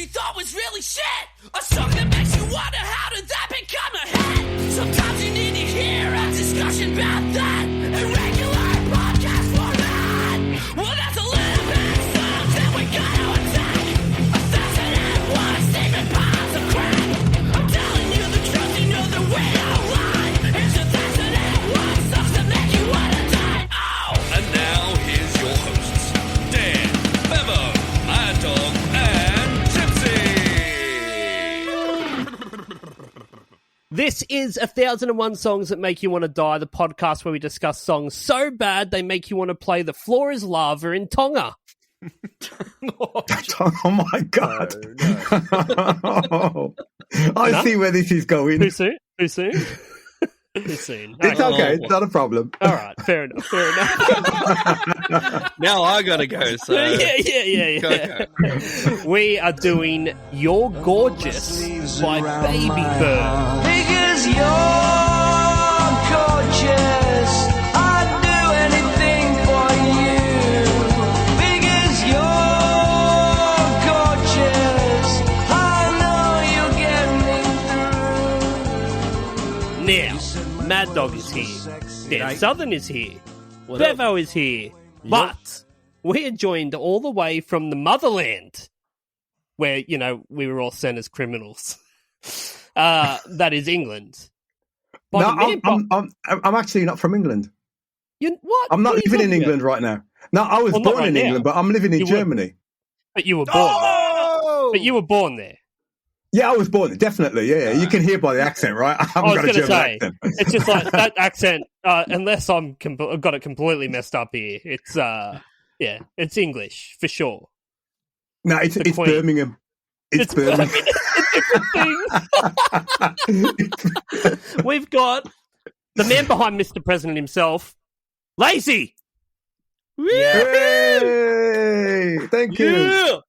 you thought was really shit. A song that makes you wonder how did that become a hit. Sometimes you need to hear a discussion about that. Irregular podcast format. Well, that's a little bit of songs that we gotta attack. 1,001 statement piles of crap. I'm telling you the truth, you know that we don't lie. Here's 1,001 songs that make you wanna die. Oh! And now here's your hosts, Dan, Bevo, Mad Dog, and Gypsy. This is 1,001 Songs That Make You Want to Die, the podcast where we discuss songs so bad they make you want to play The Floor is Lava in Tonga. Oh my god! No. I see where this is going. Too soon? Too soon? Too soon. It's okay. It's not a problem. All right, fair enough. Fair enough. Now I gotta go, so... Yeah. Go. We are doing You're Gorgeous by Babybird. Because you're gorgeous, I'd do anything for you. Because you're gorgeous, I know you'll get me through. Now, Mad Dog is here. Dan Southern is here. Bevo is here. But we are joined all the way from the motherland, where, you know, we were all sent as criminals. That is England. No, I'm actually not from England. What? I'm not What are you living in talking England right now. No, I was Well, not born right in now. England, but I'm living in You were. Germany. But you were born there. But you were born there. Yeah, I was born there, definitely. Yeah, you can hear by the accent, right? I I haven't was got a going to German say, accent. it's just like that accent, unless I've got it completely messed up here, it's, it's English, for sure. No, it's Queen. Birmingham. It's Birmingham. We've got the man behind Mr. President himself, LayZee. Yay! Thank you.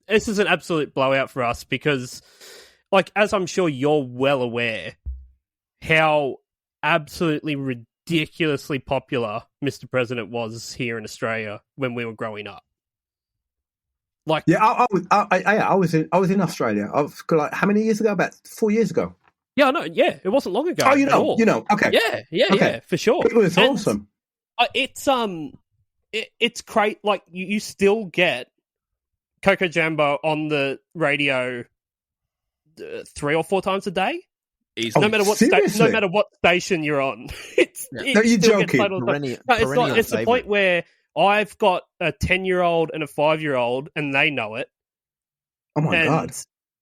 This is an absolute blowout for us because, like, as I'm sure you're well aware, how absolutely ridiculously popular Mr. President was here in Australia when we were growing up. Like, Yeah, I was in Australia. I was like, how many years ago? About 4 years ago. yeah, no, yeah, it wasn't long ago. Oh, you at know, all. okay. Yeah, for sure. It was And, awesome. it's great. Like you still get Coco Jambo on the radio 3 or 4 times a day. Easy. No matter what seriously? no matter what station you're on. No, you're joking. It's not. It's the point where I've got a 10-year-old and a 5-year-old, and they know it. Oh my god!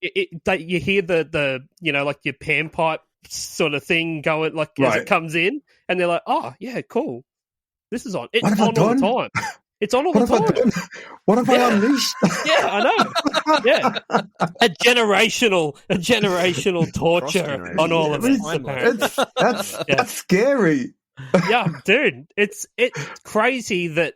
You hear the you know, like your panpipe sort of thing going like as Right. it comes in, and they're like, "Oh yeah, cool. This is on. It's What have I on all the done? time. It's on all What the have I time." done? What have I unleashed? Yeah, I know. Yeah, a generational torture Cross-generation. on all of us. Timeline. Apparently. That's scary. Yeah, dude, it's crazy that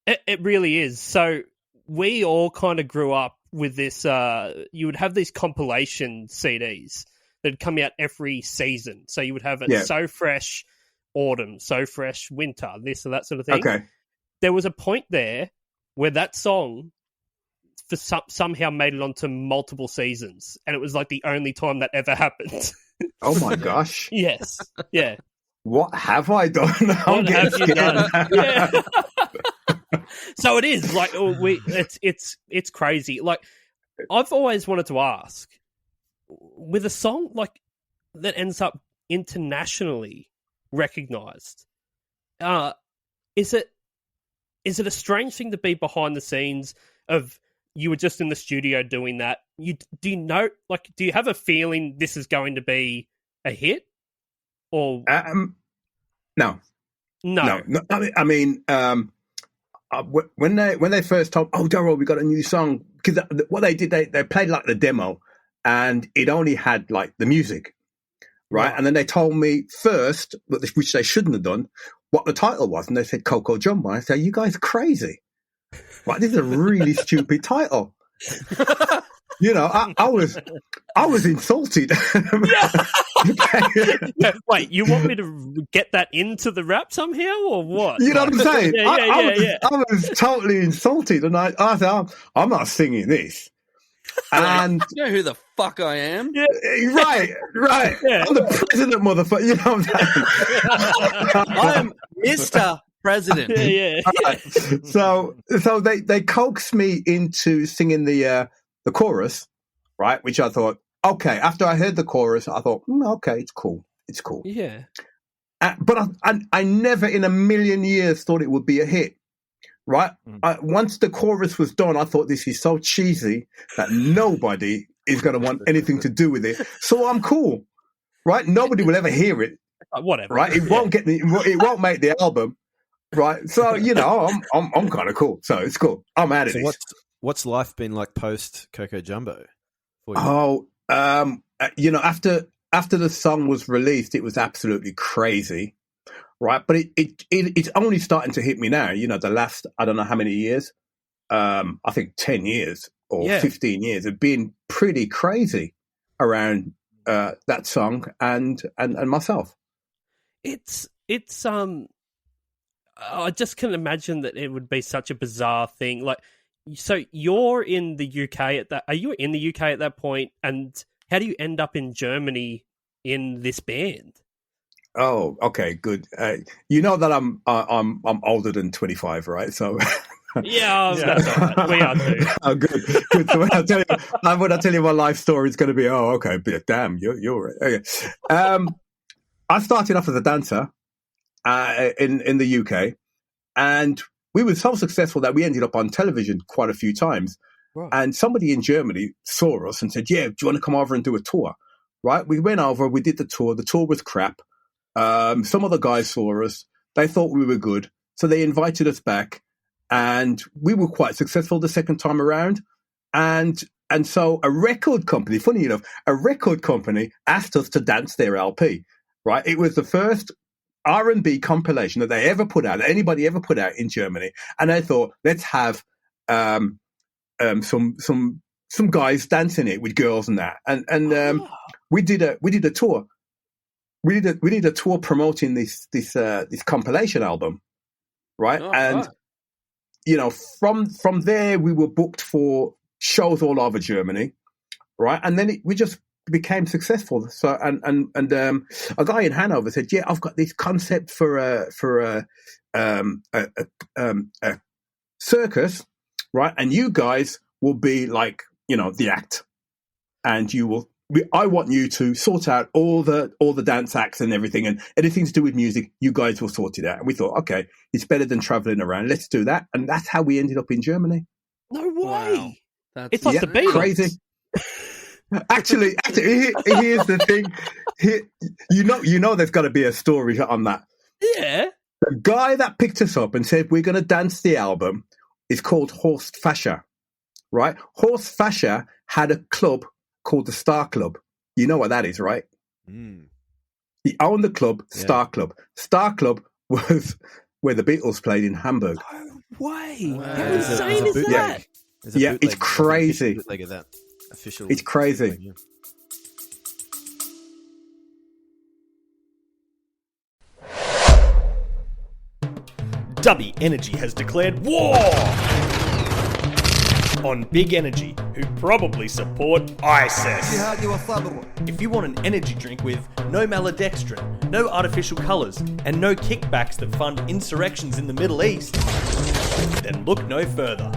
it really is. So we all kind of grew up with this. You would have these compilation CDs that'd come out every season. So you would have it So Fresh Autumn, So Fresh Winter, this or that sort of thing. Okay. There was a point there where that song somehow made it onto multiple seasons, and it was like the only time that ever happened. Oh my gosh! Yes, yeah. What have I done? I'm What have getting you scared. done? Yeah. So it is like it's crazy. Like I've always wanted to ask, with a song like that ends up internationally recognized, is it a strange thing to be behind the scenes of you were just in the studio doing that? Do you have a feeling this is going to be a hit? Or No. I mean, when they first told, Delroy, we got a new song, because what they did, they played like the demo, and it only had like the music, right? And then they told me first, which they shouldn't have done, what the title was, and they said Coco Jumbo. I said, "You guys are crazy! Right, this is a really stupid title." I was insulted. Wait, you want me to get that into the rap somehow, or what? You know what I'm saying? Yeah. I was totally insulted, and I said, I'm not singing this. And you know who the fuck I am? Yeah. right. Yeah. I'm the president, motherfucker. You know what I'm saying? I'm Mr. President. Yeah. Right. So they coaxed me into singing the chorus, right? Which I thought, okay. After I heard the chorus, I thought, okay, it's cool. Yeah. But I never in a million years thought it would be a hit. Right? Once the chorus was done, I thought this is so cheesy that nobody is going to want anything to do with it. So I'm cool, right? Nobody will ever hear it. Whatever. Right? It won't it won't make the album. Right? So I'm kind of cool. So it's cool. I'm out of this. What's life been like post Coco Jumbo for you? After the song was released, it was absolutely crazy. Right, but it's only starting to hit me now. The last, I don't know how many years, I think 10 years or 15 years have been pretty crazy around that song and myself. It's I just can imagine that it would be such a bizarre thing. Like, so you're in the UK are you in the UK at that point? And how do you end up in Germany in this band? Oh, okay, good. You know that I'm older than 25, right? So yeah, that's all right. We are too. Oh, good. So when I tell you my life story, it's going to be, oh, okay, but damn, you're right. Okay. I started off as a dancer in the UK, and we were so successful that we ended up on television quite a few times. Right. And somebody in Germany saw us and said, "Yeah, do you want to come over and do a tour?" Right? We went over, we did the tour. The tour was crap. Some of the guys saw us. They thought we were good. So they invited us back, and we were quite successful the second time around. And so a record company, funny enough, asked us to dance their LP, right? It was the first R&B compilation that they ever put out, that anybody ever put out in Germany. And they thought, let's have some guys dancing it with girls and that. And we did a tour. We did a tour promoting this compilation album, right? Oh, and wow. From there we were booked for shows all over Germany, right? And then we just became successful. So and a guy in Hanover said, "Yeah, I've got this concept for a circus, right? And you guys will be like the act, and you will." I want you to sort out all the dance acts and everything, and anything to do with music, you guys will sort it out. And we thought, okay, it's better than traveling around. Let's do that. And that's how we ended up in Germany. No way. Wow. It's like the Beatles. Crazy. Actually, here's the thing. There's got to be a story on that. Yeah. The guy that picked us up and said, we're going to dance the album is called Horst Fascher, right? Horst Fascher had a club called the Star Club. You know what that is, right? Mm. He owned the club, Star Club. Star Club was where the Beatles played in Hamburg. No way. Wow. How insane is that? Yeah, it's crazy. Bootleg of that. Official. It's crazy. Bootleg, yeah. Dubby Energy has declared war on Big Energy, who probably support ISIS. If you want an energy drink with no maltodextrin, no artificial colours, and no kickbacks that fund insurrections in the Middle East, then look no further.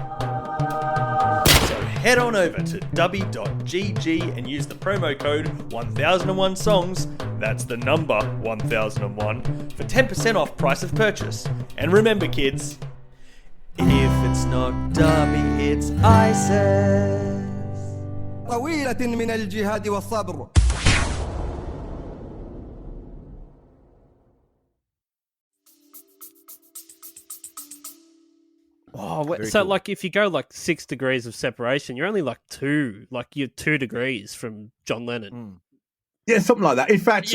So head on over to dubby.gg and use the promo code 1001songs, that's the number 1001, for 10% off price of purchase. And remember, kids, if it's not Dubby, it's ISIS. طويلة من الجهاد والصبر. Oh, Very so cool. like if you go like 6 degrees of separation, you're only like 2, like you're 2 degrees from John Lennon. Yeah, something like that. In fact,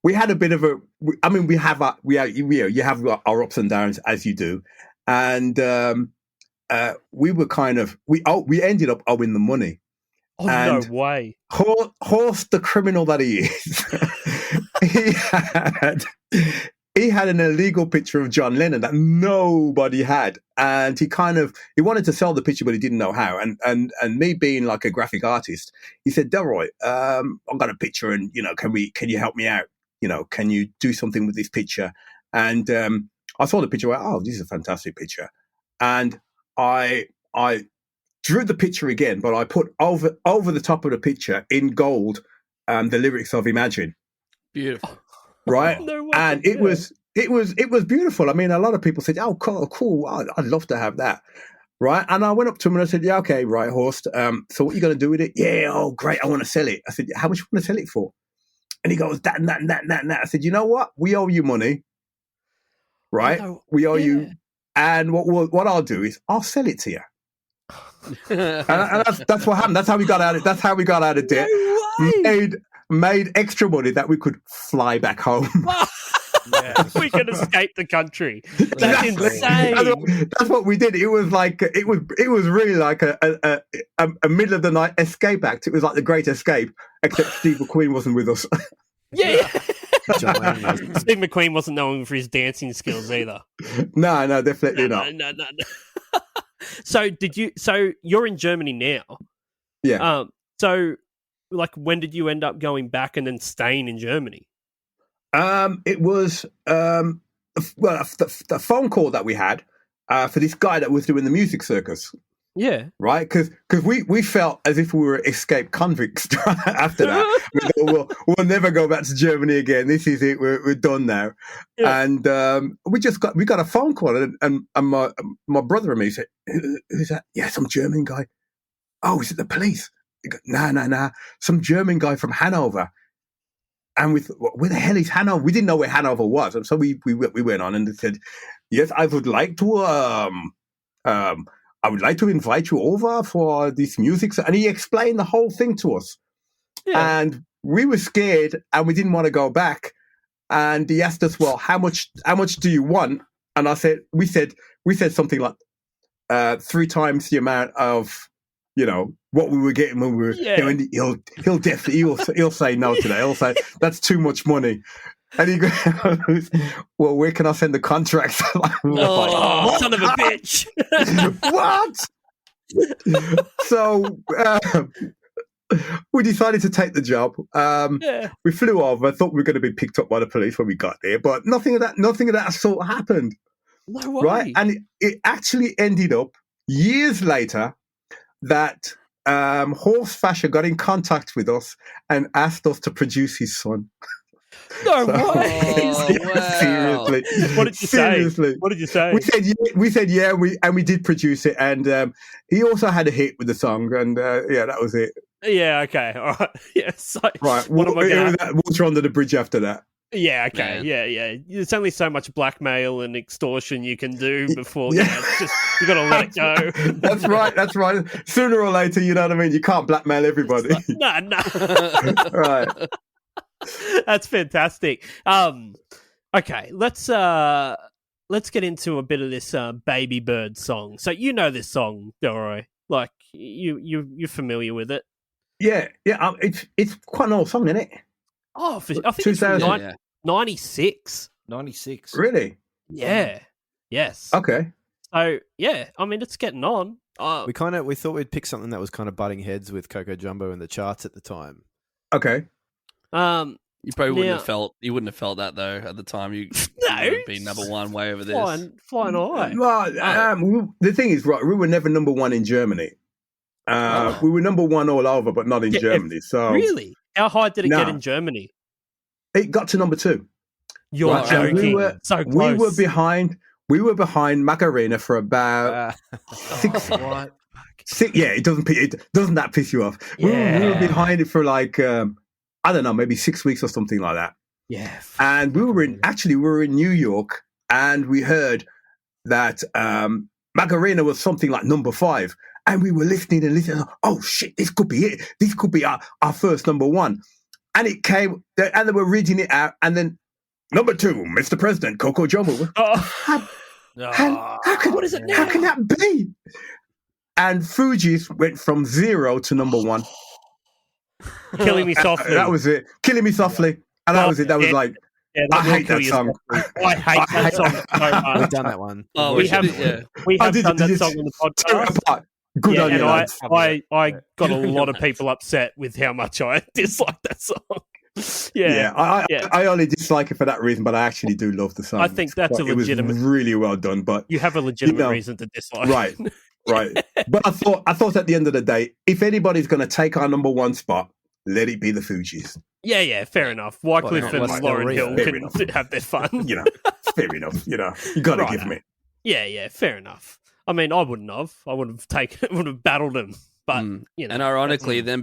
we had a bit of a. I mean, you have our ups and downs as you do, and we were we ended up owing the money. Oh, And no way. Horst, the criminal that he is, he had an illegal picture of John Lennon that nobody had, and he wanted to sell the picture, but he didn't know how. And me being like a graphic artist, he said, Delroy, I've got a picture, and can you help me out? Can you do something with this picture? And I saw the picture. Went, oh, this is a fantastic picture, and I drew the picture again, but I put over the top of the picture in gold the lyrics of Imagine. Beautiful. Right? No way. And it was beautiful. I mean, a lot of people said, oh, cool. I'd love to have that. Right? And I went up to him and I said, yeah, okay, right, Horst. So what are you going to do with it? Yeah, oh, great. I want to sell it. I said, how much you want to sell it for? And he goes, that and that and that and that and that. I said, you know what? We owe you money. Right? We owe you. And what I'll do is I'll sell it to you. and that's what happened. That's how we got out of debt. Made extra money that we could fly back home. We could escape the country. That's insane. That's what we did. It was like it was really like a middle of the night escape act. It was like the Great Escape, except Steve McQueen wasn't with us. Yeah. Steve McQueen wasn't known for his dancing skills either. No, definitely not. No. So you're in Germany now. Yeah. So like when did you end up going back and then staying in Germany? It was the phone call that we had for this guy that was doing the music circus. Yeah. Right? Because we felt as if we were escaped convicts after that. We'll never go back to Germany again. This is it. We're done now. Yeah. And we got a phone call, and my brother and me said, who's that? Yeah, some German guy. Oh, is it the police? Nah. Some German guy from Hanover. And where the hell is Hanover? We didn't know where Hanover was. And so we went on and they said, yes, I would like to invite you over for this music. And he explained the whole thing to us. Yeah. And we were scared and we didn't want to go back. And he asked us, well, how much do you want? And we said something like 3 times the amount of, what we were getting when we were, he'll say no to that. He'll say, that's too much money. And he goes, well, where can I send the contract? Son of a bitch. What? So we decided to take the job. We flew over. I thought we were going to be picked up by the police when we got there, but nothing of that sort happened. No way. Right? And it actually ended up years later that Horst Fasher got in contact with us and asked us to produce his son. No way! Seriously. What did you say? What did you say? We said yeah, we did produce it, and he also had a hit with the song, and that was it. Yeah. Okay. All right. Yeah. So, right. Water under the bridge after that. Yeah. Okay. Yeah. There's only so much blackmail and extortion you can do before. You got to let it go. That's right. Sooner or later, you know what I mean. You can't blackmail everybody. No. Right. That's fantastic. Okay, let's get into a bit of this Babybird song. So you know this song, Delroy. Like you're familiar with it. Yeah. It's quite an old song, isn't it? Oh, I think it's from 96. 96. Really? Yeah. Yes. Okay. So yeah, I mean it's getting on. We thought we'd pick something that was kind of butting heads with Coco Jumbo in the charts at the time. Okay. You probably wouldn't have felt that though at the time. You would have been number one way over this. Flying high. Well, the thing is, right, we were never number one in Germany. We were number one all over, but not in Germany. So really, how high did it get in Germany? It got to number 2. You're joking. So close. We were behind Macarena for about 6. What? 6. Yeah, it doesn't that piss you off? Yeah. We were behind it for like I don't know, maybe 6 weeks or something like that. Yeah. And we were in New York, and we heard that Macarena was something like number 5. And we were listening. Oh shit, this could be it. This could be our first number 1. And it came, and they were reading it out, and then number 2, Mr. President, Coco Jumbo. And what is it now? How can that be? And Fugees went from 0 to number 1. Killing Me Softly. That was it. Killing Me Softly. And that was it. That was like, I hate that song. I hate that song so much. We've done that one. Oh, we have done that song on the podcast. Good on you, lads. I got a lot of people upset with how much I dislike that song. I only dislike it for that reason, but I actually do love the song. I think that's a legitimate. It was really well done, but you have a legitimate reason to dislike. Right. But I thought at the end of the day, if anybody's going to take our number 1 spot, let it be the Fugees. Yeah, fair enough. Wycliffe and Lauryn Hill can have their fun. Fair enough. You got to give me. Yeah, fair enough. I mean, I wouldn't have. I would have battled him. But and ironically, them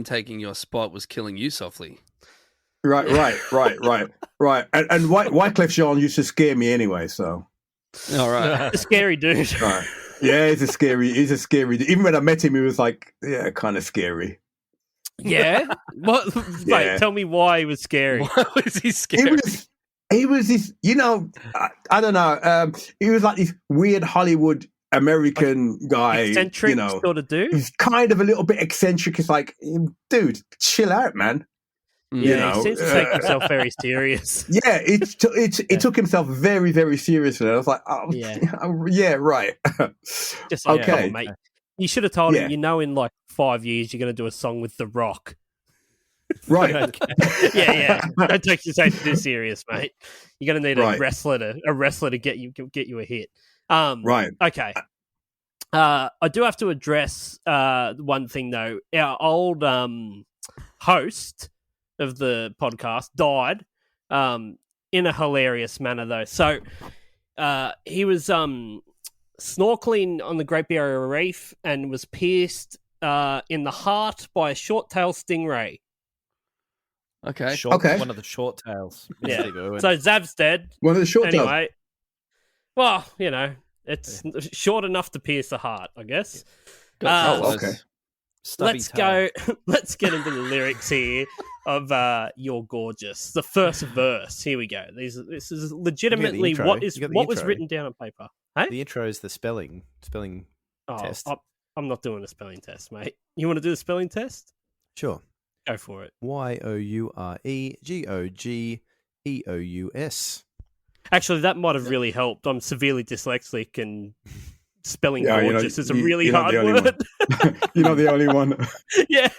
taking your spot was Killing You Softly. Right. And Wycliffe Jean used to scare me anyway. So, all right, a scary dude. Right. Yeah, he's a scary dude. Even when I met him, he was like, kind of scary. Yeah. What? Wait, tell me why he was scary. Why was he scary? He was this, I don't know. He was like this weird Hollywood American guy. Eccentric sort of dude? He's kind of a little bit eccentric. It's like, dude, chill out, man. Yeah, he seems to take himself very serious. Yeah, it took himself very, very seriously. I was like, right. Just like, okay, mate. You should have told him, in like 5 years, you're going to do a song with The Rock. Right. Yeah. Don't take yourself too serious, mate. You're going to need a wrestler to get you a hit. Right. Okay. I do have to address one thing though. Our old host of the podcast died in a hilarious manner though. So he was snorkeling on the Great Barrier Reef and was pierced in the heart by a short-tailed stingray. Okay. One of the short tails. Yeah. So Zav's dead. One of the short tails. Anyway, well, it's short enough to pierce the heart, I guess. Okay. Let's go. Let's get into the lyrics here of "You're Gorgeous." The first verse. Here we go. This is legitimately what was written down on paper. Hey? The intro is the spelling test. I'm not doing a spelling test, mate. You want to do the spelling test? Sure. Go for it. YOUREGOGEOUS. Actually, that might have really helped. I'm severely dyslexic, and spelling gorgeous is a really hard word. You're not the only one. Yeah.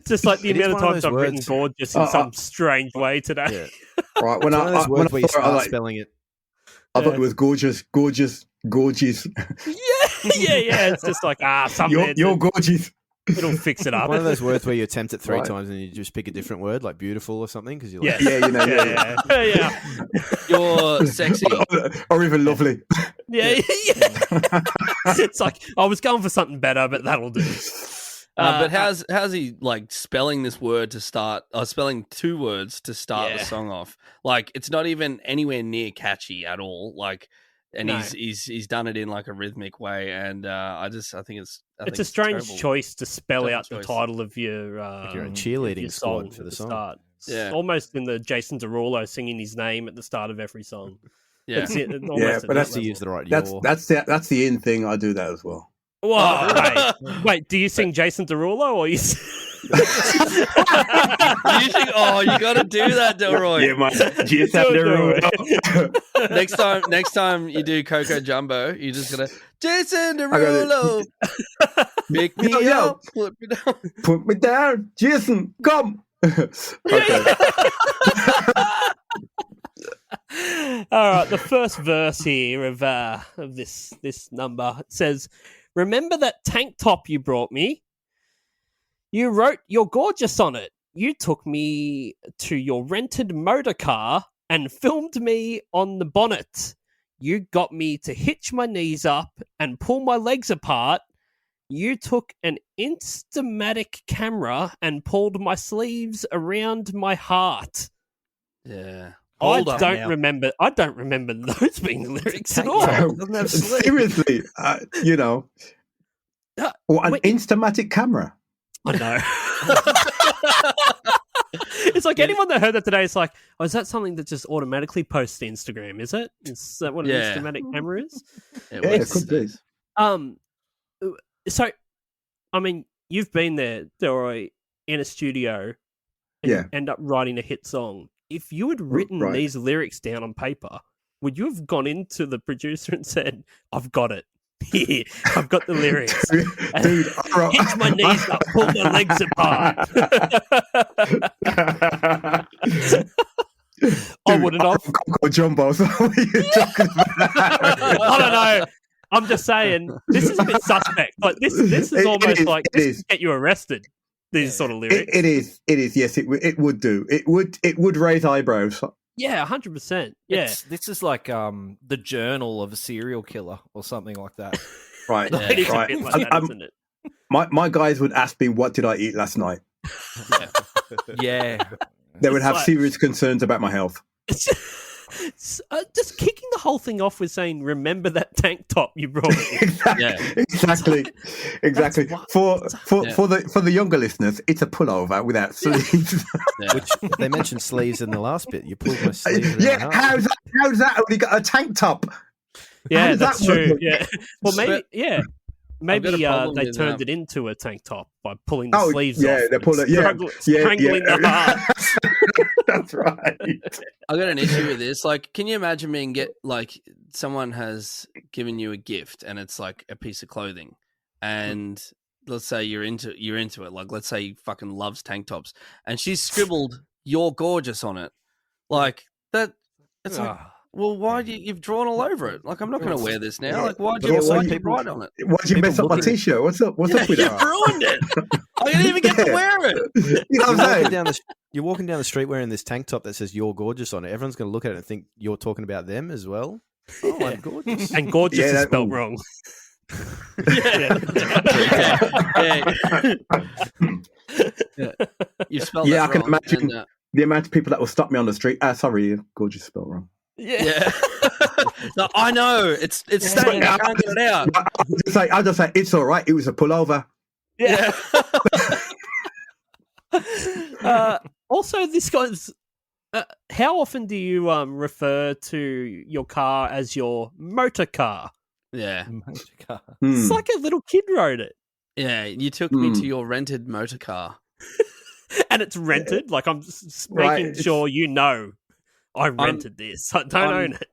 Just like the amount of times I've written gorgeous in some strange way today. Yeah. Right. When I start spelling it. I thought it was gorgeous. Yeah. It's just like, something. You're gorgeous. It'll fix it up. One of those words where you attempt it 3 times and you just pick a different word, like beautiful or something, because you're like, yeah. You're sexy, or even lovely. Yeah. It's like I was going for something better, but that'll do. But how's he like spelling this word to start? Spelling 2 words to start the song off. Like it's not even anywhere near catchy at all. Like. And he's done it in like a rhythmic way, and I think it's a strange choice to spell out the title of your if you're a cheerleading squad for the song. Start. Yeah, almost in the Jason Derulo singing his name at the start of every song. Yeah, but that's to use the right. That's the in thing. I do that as well. Whoa, wait, do you sing Jason Derulo or you? You got to do that, Delroy. Yeah, man. Jason Derulo. Next time you do Coco Jumbo, you just gotta Jason Derulo. Pick me up, put me down, Jason, come. Okay. All right, the first verse here of this number says, "Remember that tank top you brought me? You wrote You're Gorgeous on it. You took me to your rented motor car and filmed me on the bonnet. You got me to hitch my knees up and pull my legs apart. You took an Instamatic camera and pulled my sleeves around my heart." Yeah. I don't remember those being the lyrics at all. Seriously, an Instamatic camera. I know. It's like anyone that heard that today is like, oh, is that something that just automatically posts to Instagram? Is it? Is that what an Instamatic camera is? It could be. So, I mean, you've been there, Delroy, in a studio, and you end up writing a hit song. If you had written these lyrics down on paper, would you have gone into the producer and said, "I've got it. Here, I've got the lyrics. Dude, hitch my knees up, pull my legs apart." I wouldn't have. Jumbo. So what are you talking about? I don't know. I'm just saying, this is a bit suspect. Like this is almost like this could get you arrested. These sort of lyrics. It is. Yes, it would do. It would raise eyebrows. Yeah, 100%. Yeah, this is like the journal of a serial killer or something like that. Right. It is a bit like that, isn't it? My guys would ask me, "What did I eat last night?" Yeah. They would have serious concerns about my health. Just kicking the whole thing off with saying, "Remember that tank top you brought?" Exactly. For the younger listeners, it's a pullover without sleeves. Which they mentioned sleeves in the last bit. You pulled my sleeves. How's that only got a tank top? Yeah, that's true. Work? Yeah. Well, maybe they turned it into a tank top by pulling the sleeves off. Yeah, they pull it. Strangling the heart. That's right. I got an issue with this. Like, can you imagine someone has given you a gift and it's like a piece of clothing, and let's say you're into it. Like, let's say he fucking loves tank tops, and she's scribbled "You're gorgeous" on it. Like that. It's like, well, why you've drawn all over it? Like, I'm not going to wear this now. Like, why'd you write on it? Why'd you mess up my t-shirt? What's up with that? You've ruined it. I didn't even get to wear it. You know what I'm saying? You're walking down the street wearing this tank top that says "You're gorgeous" on it. Everyone's going to look at it and think you're talking about them as well. Oh, I'm gorgeous. And gorgeous is spelled wrong. You spelled that wrong. I can imagine the amount of people that will stop me on the street. Sorry, gorgeous spelled wrong. Yeah. No, I know. It's staying. I can't get it out. I'll just say it's all right. It was a pullover. Yeah. Also, this guy's. How often do you refer to your car as your motor car? Yeah. Motor car. It's like a little kid wrote it. Yeah, you took me to your rented motor car. And it's rented? Like, I'm making sure you know I rented this. I don't own it.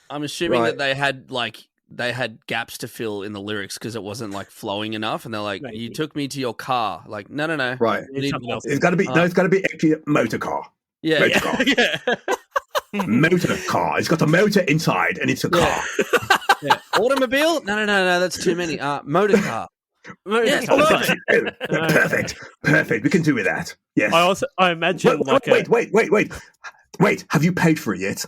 I'm assuming that they had gaps to fill in the lyrics because it wasn't like flowing enough, and they're like, "You took me to your car." Like, no. Right. It's got to be actually a motor car. Yeah. Motor car. Yeah. Motor car. It's got a motor inside, and it's a car. Yeah. Automobile? No. That's too many. Motor car. Yeah, Perfect. We can do with that. Yes. I imagine Wait. Have you paid for it yet?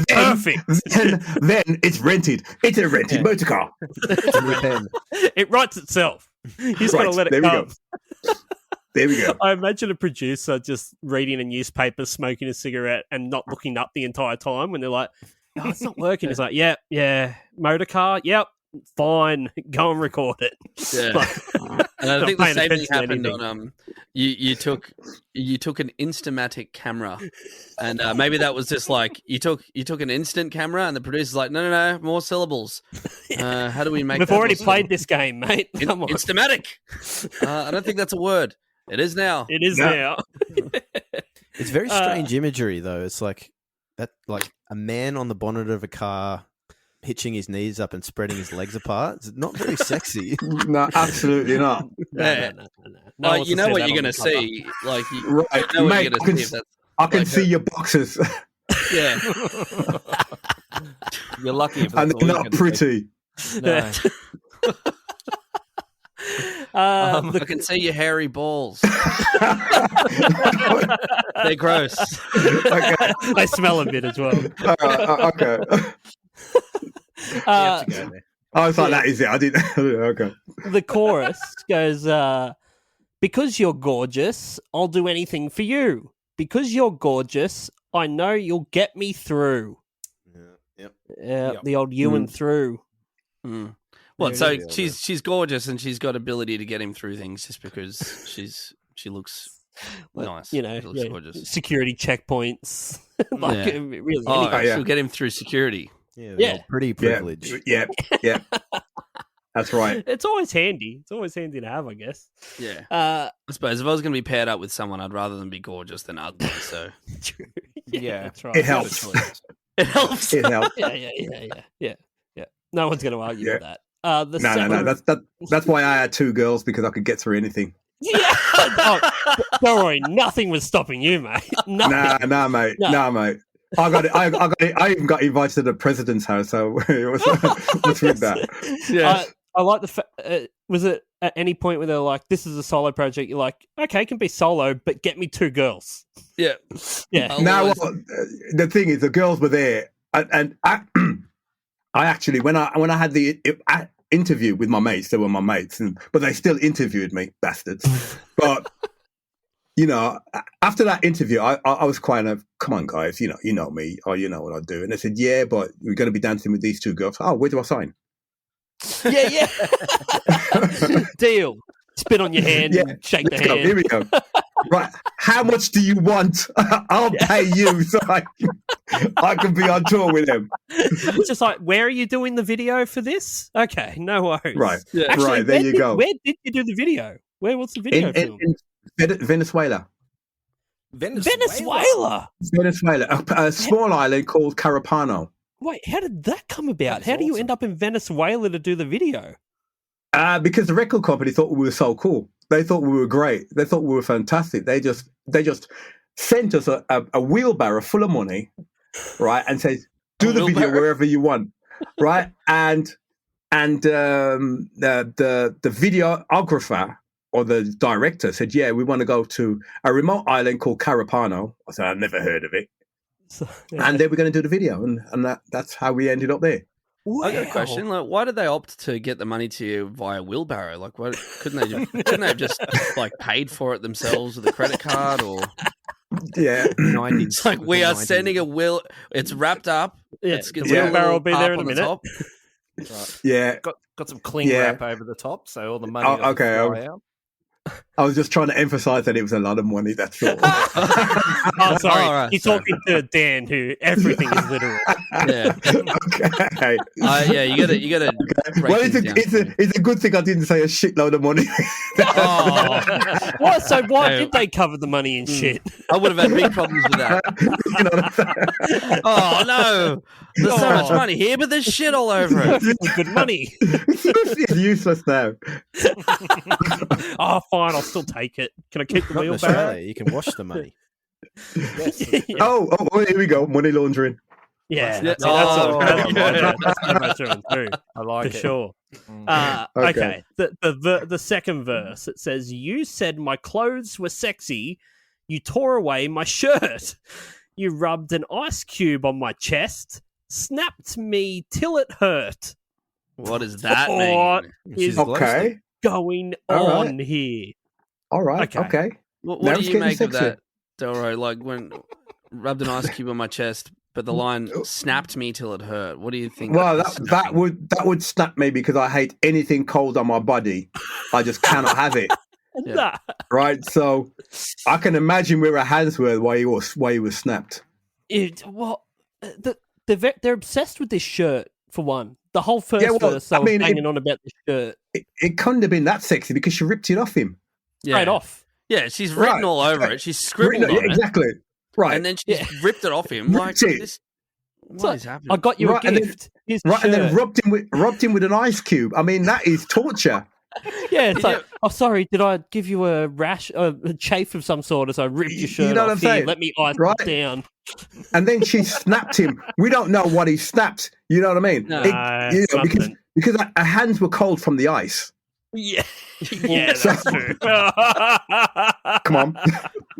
Perfect. Then it's rented. It's a rented motor car. It writes itself. You just got to let it come. There we go. I imagine a producer just reading a newspaper, smoking a cigarette, and not looking up the entire time when they're like, "Oh, it's not working." It's like, yeah, motor car, yep, fine, go and record it. Yeah. And I think the same thing happened on you took an Instamatic camera, and maybe that was just like you took an instant camera, and the producer's like, no, more syllables. How do we make? We've already played this game, mate. Come on, Instamatic. I don't think that's a word. It is now. It is now. It's very strange imagery, though. It's like that, like a man on the bonnet of a car hitching his knees up and spreading his legs apart. It's not very sexy. No, absolutely not. No, you know what you're going to see. Like, you know what you're going to see. I can see your boxes. Yeah. You're lucky if and they're not pretty. No. I can see your hairy balls. They're gross. Okay. They smell a bit as well. Okay. I was like, that is it. I didn't. Okay. The chorus goes, because you're gorgeous, I'll do anything for you. Because you're gorgeous, I know you'll get me through. Yep. The old you and through. Mm. What? So she's gorgeous and she's got ability to get him through things just because she looks nice. You know, she looks gorgeous. Security checkpoints, really. She'll get him through security. Yeah, pretty privilege. Yeah. That's right. It's always handy. It's always handy to have, I guess. Yeah. I suppose if I was going to be paired up with someone, I'd rather them be gorgeous than ugly. So yeah, that's right. It helps. It helps. It helps. Yeah. No one's going to argue with that. No. That's why I had 2 girls, because I could get through anything. Yeah. Don't worry, nothing was stopping you, mate. Nothing. Nah, mate. No, mate. I got it. I even got invited to the president's house. So what's with that? Yeah. I like the fact. Was it at any point where they're like, "This is a solo project"? You're like, "Okay, it can be solo, but get me 2 girls." Yeah. Now, the thing is, the girls were there, and I actually, when I had the interview with my mates, they were my mates, but they still interviewed me, bastards. But you know, after that interview, I was kind of, come on, guys, you know me, or you know what I do, and they said, yeah, but we're going to be dancing with these 2 girls. Oh, where do I sign? Yeah. Deal. Spit on your hand and shake the hand. Here we go. Right. How much do you want? I'll pay you so I can be on tour with them. It's just like, where are you doing the video for this? Okay, no worries. Right. Yeah. Actually, right. There you go. Where did you do the video? What's the video film? In Venezuela. Venezuela. A small island called Carapano. Wait, how did that come about? How do you end up in Venezuela to do the video? Because the record company thought we were so cool. They thought we were great. They thought we were fantastic. They just sent us a wheelbarrow full of money, right, and said, do the video wherever you want, right? And the videographer or the director said, yeah, we want to go to a remote island called Carapano. I said, I've never heard of it. And they were going to do the video, and that's how we ended up there. Wow. I got a question. Like, why did they opt to get the money to you via wheelbarrow? Like, why couldn't they have just like paid for it themselves with a credit card or? Yeah, it's like we are sending a wheel. It's wrapped up. Yeah, the wheelbarrow will be there in a minute. Right. Yeah, got some cling wrap over the top, so all the money. Fly out. I was just trying to emphasise that it was a lot of money. That's all. Oh, sorry. Right, He's talking to Dan, who everything is literal. Yeah. Okay. You gotta. Okay. Well, it's a good thing I didn't say a shitload of money. What? So why did they cover the money and shit? I would have had big problems with that. You know what I'm saying? Oh no! There's so much money here, but there's shit all over it. It's good money. It's useless now. Oh, fine. I'll still take it. Can I keep the wheelbarrow? You can wash the money. Oh, here we go. Money laundering. Yeah, that's too. I like it. For sure. Okay. The second verse, it says, you said my clothes were sexy. You tore away my shirt. You rubbed an ice cube on my chest. Snapped me till it hurt. What does that mean? What is okay. going on here? All right. Okay. What do you make of that, Delroy? Like when rubbed an ice cube on my chest, but the line snapped me till it hurt. What do you think? Well, that would snap me because I hate anything cold on my body. I just cannot have it. Yeah. Right. So I can imagine where her hands were while he was snapped. They're obsessed with this shirt for one. The whole first verse, I was hanging on about the shirt. It couldn't have been that sexy because she ripped it off him. Straight off. Yeah, she's written all over it. She's scribbled on it. Exactly. Right. And then she ripped it off him. Like, what is happening? I got you a gift. And then rubbed him with an ice cube. I mean, that is torture. Yeah, it's like, oh, sorry, did I give you a rash, a chafe of some sort as I ripped your shirt off? Here, let me ice it down. And then she snapped him. We don't know what he snapped. You know what I mean? No, because her hands were cold from the ice. Yeah, that's true. Come on.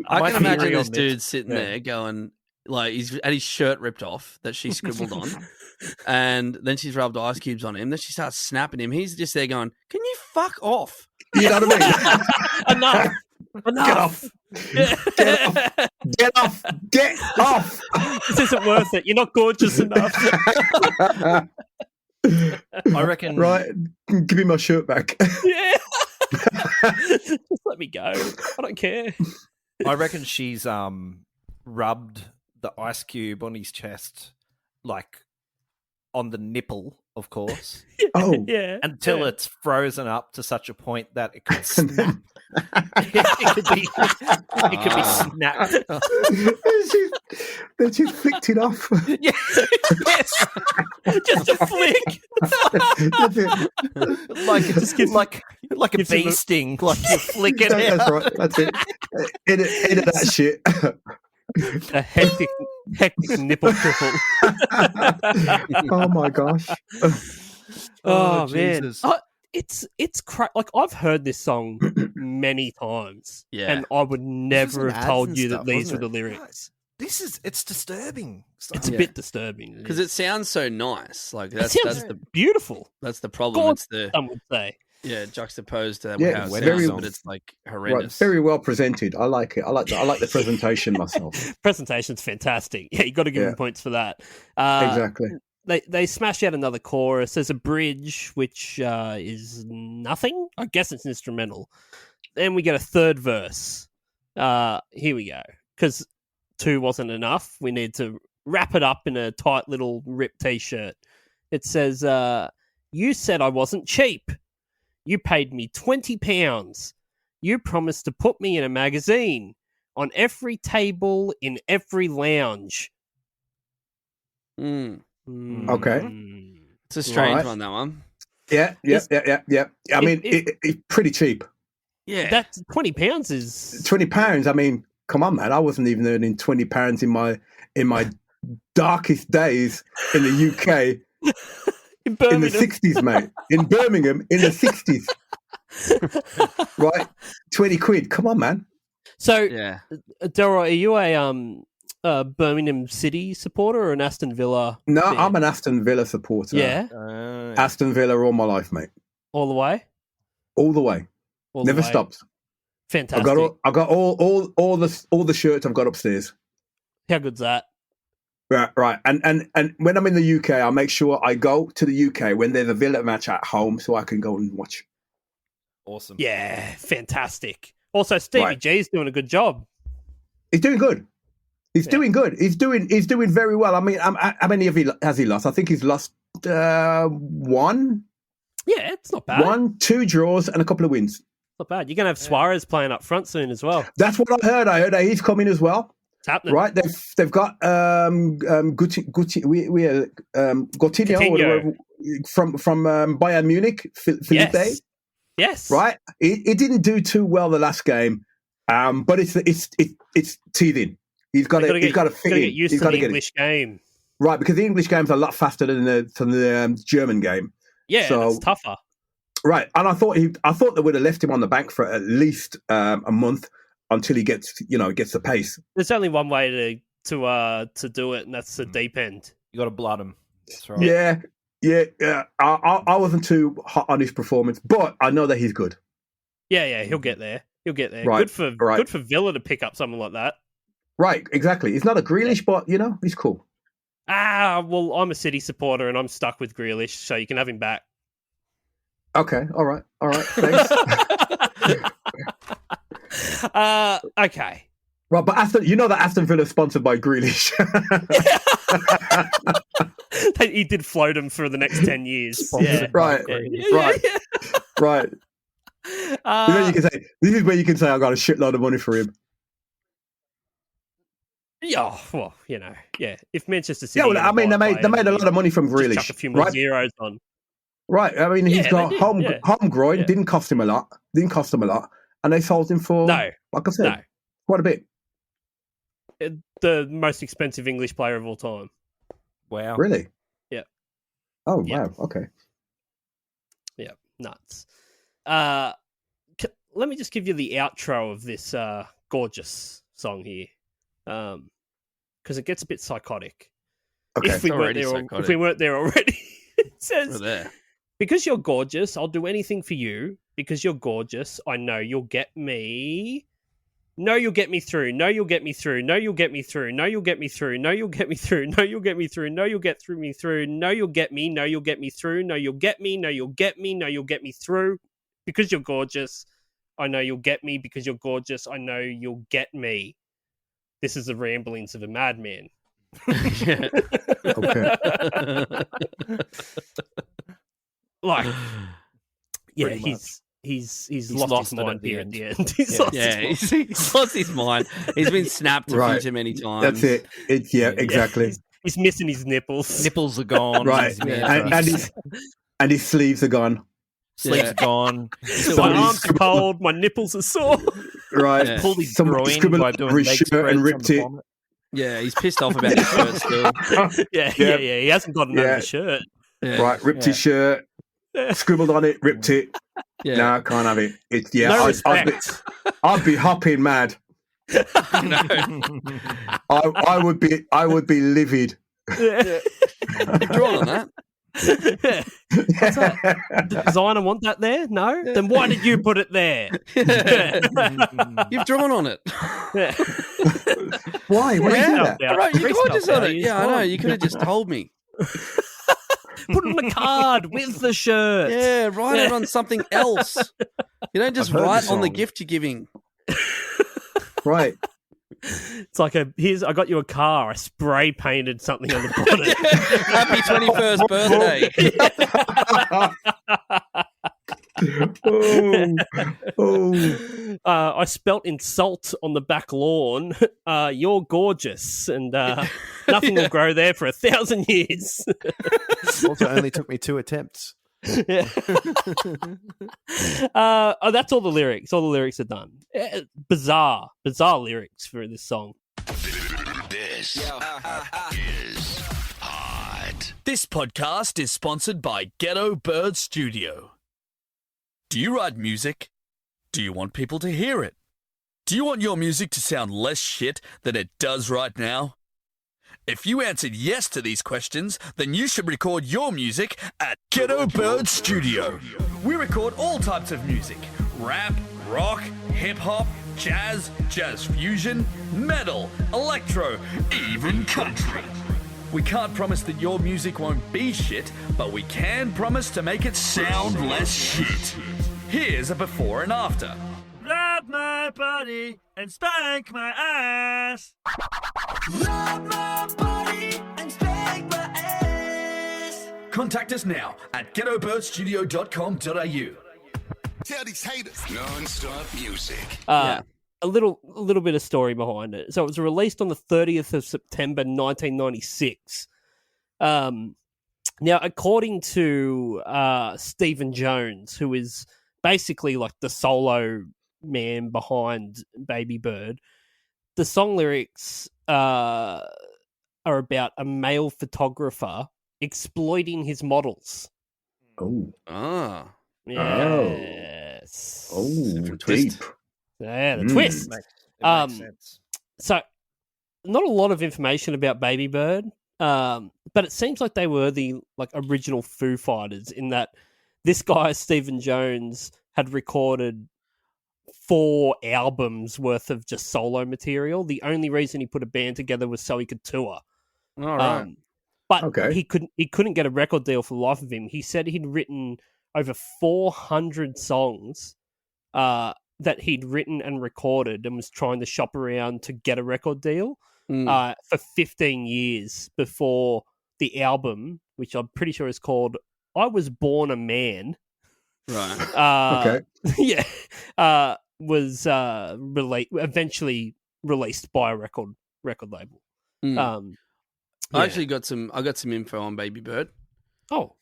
I can imagine this dude sitting there going, like, he's had his shirt ripped off that she scribbled on. And then she's rubbed ice cubes on him. Then she starts snapping him. He's just there going, can you fuck off? You know what I mean? Enough. Get off. This isn't worth it. You're not gorgeous enough. I reckon. Right, give me my shirt back. Yeah. Just let me go. I don't care. I reckon she's rubbed the ice cube on his chest, like on the nipple, of course. Oh, Yeah. Until it's frozen up to such a point that it could snap. it could be snapped. Then she's flicked it off. Yeah. Yes. Just a flick. like a bee sting, like you flick it out. That's right. That's it. Edit that shit. A hectic nipple triple. Oh my gosh. Oh man. Jesus. It's like I've heard this song many times, Yeah. and I would never some have ads told and you that stuff, these were wasn't the it? lyrics. It's disturbing. It's a Yeah. bit disturbing Because it sounds so nice. Like it that's sounds beautiful. the problem. God, It's the some would say. juxtaposed to Yeah, how it very- sounds, but it's like Right, horrendous. very well presented. I like it. I like the presentation myself. Presentation's fantastic. Yeah, you got to give Yeah. them points for that. Exactly. They smash out another chorus. There's a bridge, which is nothing. I guess it's an instrumental. Then we get a third verse. Here we go. Because 2 wasn't enough. We need to wrap it up in a tight little ripped t-shirt. It says, you said I wasn't cheap. You paid me £20. You promised to put me in a magazine on every table in every lounge. Mm. Okay. It's a strange Right. one, that one. Yeah. I mean, it's pretty cheap. Yeah. That's £20 is £20. I mean, come on, man. I wasn't even earning £20 in my darkest days in the UK in in Birmingham. the 60s, mate. In Birmingham in the 60s. Right? 20 quid. Come on, man. So, yeah. Delroy, are you a Birmingham City supporter or an Aston Villa? No, fan? I'm an Aston Villa supporter. Yeah, Aston Villa all my life, mate. all the way. All the way. All the Never way. stops. Fantastic. I got all the shirts I've got upstairs. How good's that? Right. And when I'm in the UK, I make sure I go to the UK when there's a Villa match at home so I can go and watch. Awesome. Yeah, fantastic. Also, Stevie Right. G's doing a good job. He's doing good. He's doing good. He's doing very well. I mean, how many has he lost? I think he's lost one, Yeah, it's not bad. 2 draws, and a couple of wins. Not bad. You're going to have Suarez playing up front soon as well. That's what I heard. I heard that he's coming as well. It's happening. Right? They've got Coutinho from Bayern Munich, Felipe. Yes. Right? It didn't do too well the last game, but it's teething. He's got to fit in. He's got to get used He's to got the to get English game. right, because the English game's a lot faster than the German game. Yeah, So- it's tougher. Right, and I thought they would have left him on the bank for at least a month until he gets the pace. There's only one way to do it, and that's the deep end. You got to blood him. That's right. Yeah. I wasn't too hot on his performance, but I know that he's good. Yeah, he'll get there. Right, Good for Villa to pick up something like that. Right, exactly. He's not a Grealish, but he's cool. Well, I'm a City supporter, and I'm stuck with Grealish, so you can have him back. Okay, all right, thanks. Okay. Right, but Aston Villa is sponsored by Grealish. He did float him for the next 10 years. Yeah. Right, Yeah. right. You can say, this is where you can say I got a shitload of money for him. Yeah, well, yeah. If Manchester City, Yeah, well, I mean, they made a lot of money from just Grealish. chuck a few more Right? zeros on. Right. I mean, he's Yeah, got they did, homegrown. yeah. Didn't cost him a lot. And they sold him for No, like I said, no. quite a bit. The most expensive English player of all time. Wow. Really? Yeah. Oh Yeah. wow. Okay. Yeah, nuts. Let me just give you the outro of this gorgeous song here, because it gets a bit psychotic. Okay. If we weren't there already, it says, We're there. "Because you're gorgeous, I'll do anything for you. Because you're gorgeous, I know you'll get me." No, you'll get me through. No, you'll get me through. No, you'll get me through. No, you'll get me through. No, you'll get me through. No, you'll get me through. No, you'll get through me through. No, you'll get me. No, you'll get me through. No, you'll get me. No, you'll get me. No, you'll get me through. Because you're gorgeous. I know you'll get me because you're gorgeous. I know you'll get me. This is the ramblings of a madman. Okay. Like, yeah, Pretty much. he's lost his mind here at the end. He's lost his mind. He's been snapped a few too many times. That's it. Exactly. He's missing his nipples. Nipples are gone. Right. And his sleeves are gone. Sleeves are gone. My arms are cold. My nipples are sore. Right. Yeah. Pulled his Somebody groin scribbled by over doing his leg shirt spreads and on ripped the it. vomit. Yeah, he's pissed off about his shirt still. Yeah. He hasn't gotten over the shirt. Yeah. Right, ripped his shirt, scribbled on it, ripped it. Yeah. No, I can't have it. It's No I'd be hopping mad. I would be livid. You're drawn on that. What's that? Did the designer want that there? No? Then why did you put it there? You've drawn on it. Why? What did you do that? Right, you Greased gorgeous up on now, it. you Yeah, I just know. won. You could have just told me. Put it on a card with the shirt. Yeah, write it on something else. You don't just I've heard write the on the song. gift you're giving. Right. It's like I got you a car. I spray painted something on the bonnet. Happy 21st birthday. I spelt insult on the back lawn. You're gorgeous, and nothing will grow there for 1,000 years. Also, only took me 2 attempts. Yeah. That's all the lyrics. All the lyrics are done. Bizarre lyrics for this song. This is hot. This podcast is sponsored by Ghetto Bird Studio. Do you write music? Do you want people to hear it? Do you want your music to sound less shit than it does right now? If you answered yes to these questions, then you should record your music at Ghetto Bird Studio. We record all types of music: rap, rock, hip-hop, jazz fusion, metal, electro, even country. We can't promise that your music won't be shit, but we can promise to make it sound less shit. Here's a before and after. Grab my body and spank my ass. Contact us now at ghettobirdstudio.com.au. Tell these haters. Non-stop music. A little bit of story behind it. So it was released on the 30th of September 1996. Now, according to Stephen Jones, who is basically like the solo man behind Babybird, the song lyrics are about a male photographer exploiting his models. Oh. Ah. Yes. Oh, twist. deep. Yeah, the twist. It makes sense. So, not a lot of information about Babybird, but it seems like they were the original Foo Fighters in that this guy, Stephen Jones, had recorded 4 albums worth of just solo material. The only reason he put a band together was so he could tour. All right. But Okay. he couldn't get a record deal for the life of him. He said he'd written over 400 songs that he'd written and recorded and was trying to shop around to get a record deal for 15 years before the album, which I'm pretty sure is called I Was Born a Man. Right. Okay. Was eventually released by a record label. I actually got some info on Babybird. Oh.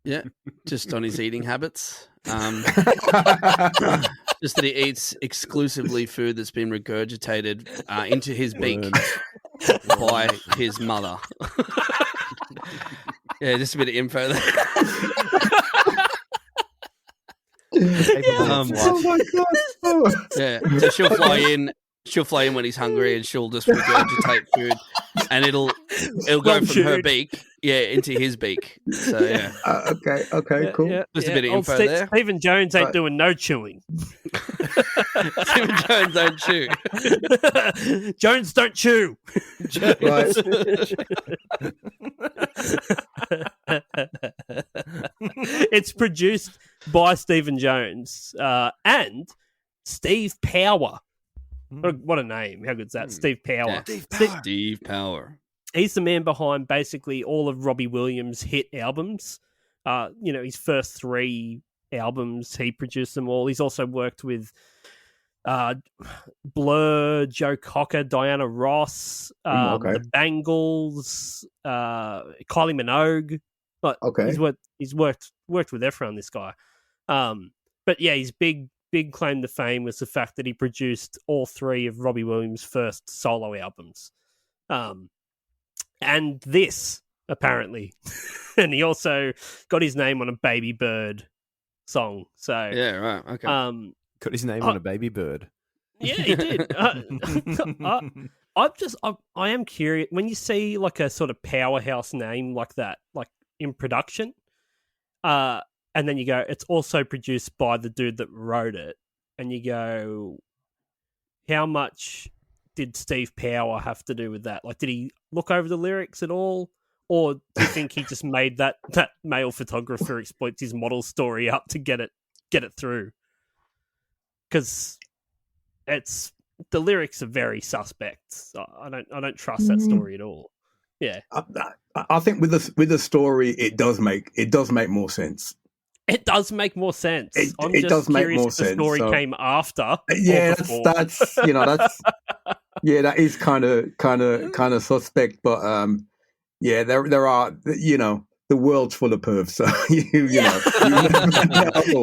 Yeah, just on his eating habits. Just that he eats exclusively food that's been regurgitated into his beak by his mother. Yeah, just a bit of info there. Oh my god! Oh. Yeah, so she'll fly in when he's hungry, and she'll just regurgitate food, and it'll go from her beak into his beak. So yeah. Okay, cool. Just a bit of Old info there. Stephen Jones ain't doing no chewing. Stephen Jones don't chew. Jones don't chew. Right. It's produced by Stephen Jones and Steve Power. What a name. How good's that? Steve Power. Yeah. Steve Power. He's the man behind basically all of Robbie Williams' hit albums. His first 3 albums, he produced them all. He's also worked with Blur, Joe Cocker, Diana Ross, the Bangles, Kylie Minogue. He's worked with everyone, this guy. But yeah, his big claim to fame was the fact that he produced all 3 of Robbie Williams' first solo albums. And this, apparently. And he also got his name on a Babybird song. So yeah, right. Okay. Got his name on a Babybird. Yeah, he did. I am curious when you see like a sort of powerhouse name like that, like in production, and then you go, it's also produced by the dude that wrote it, and you go, how much did Steve Power have to do with that? Like, did he look over the lyrics at all? Or do you think he just made that male photographer exploits his model story up to get it through? Because the lyrics are very suspect. I don't trust that story at all. Yeah, I think with the story, it does make more sense. It does make more sense. It does make more sense. The story came after. Yeah, that's that is kind of suspect. But yeah, there are the world's full of pervs. So you know,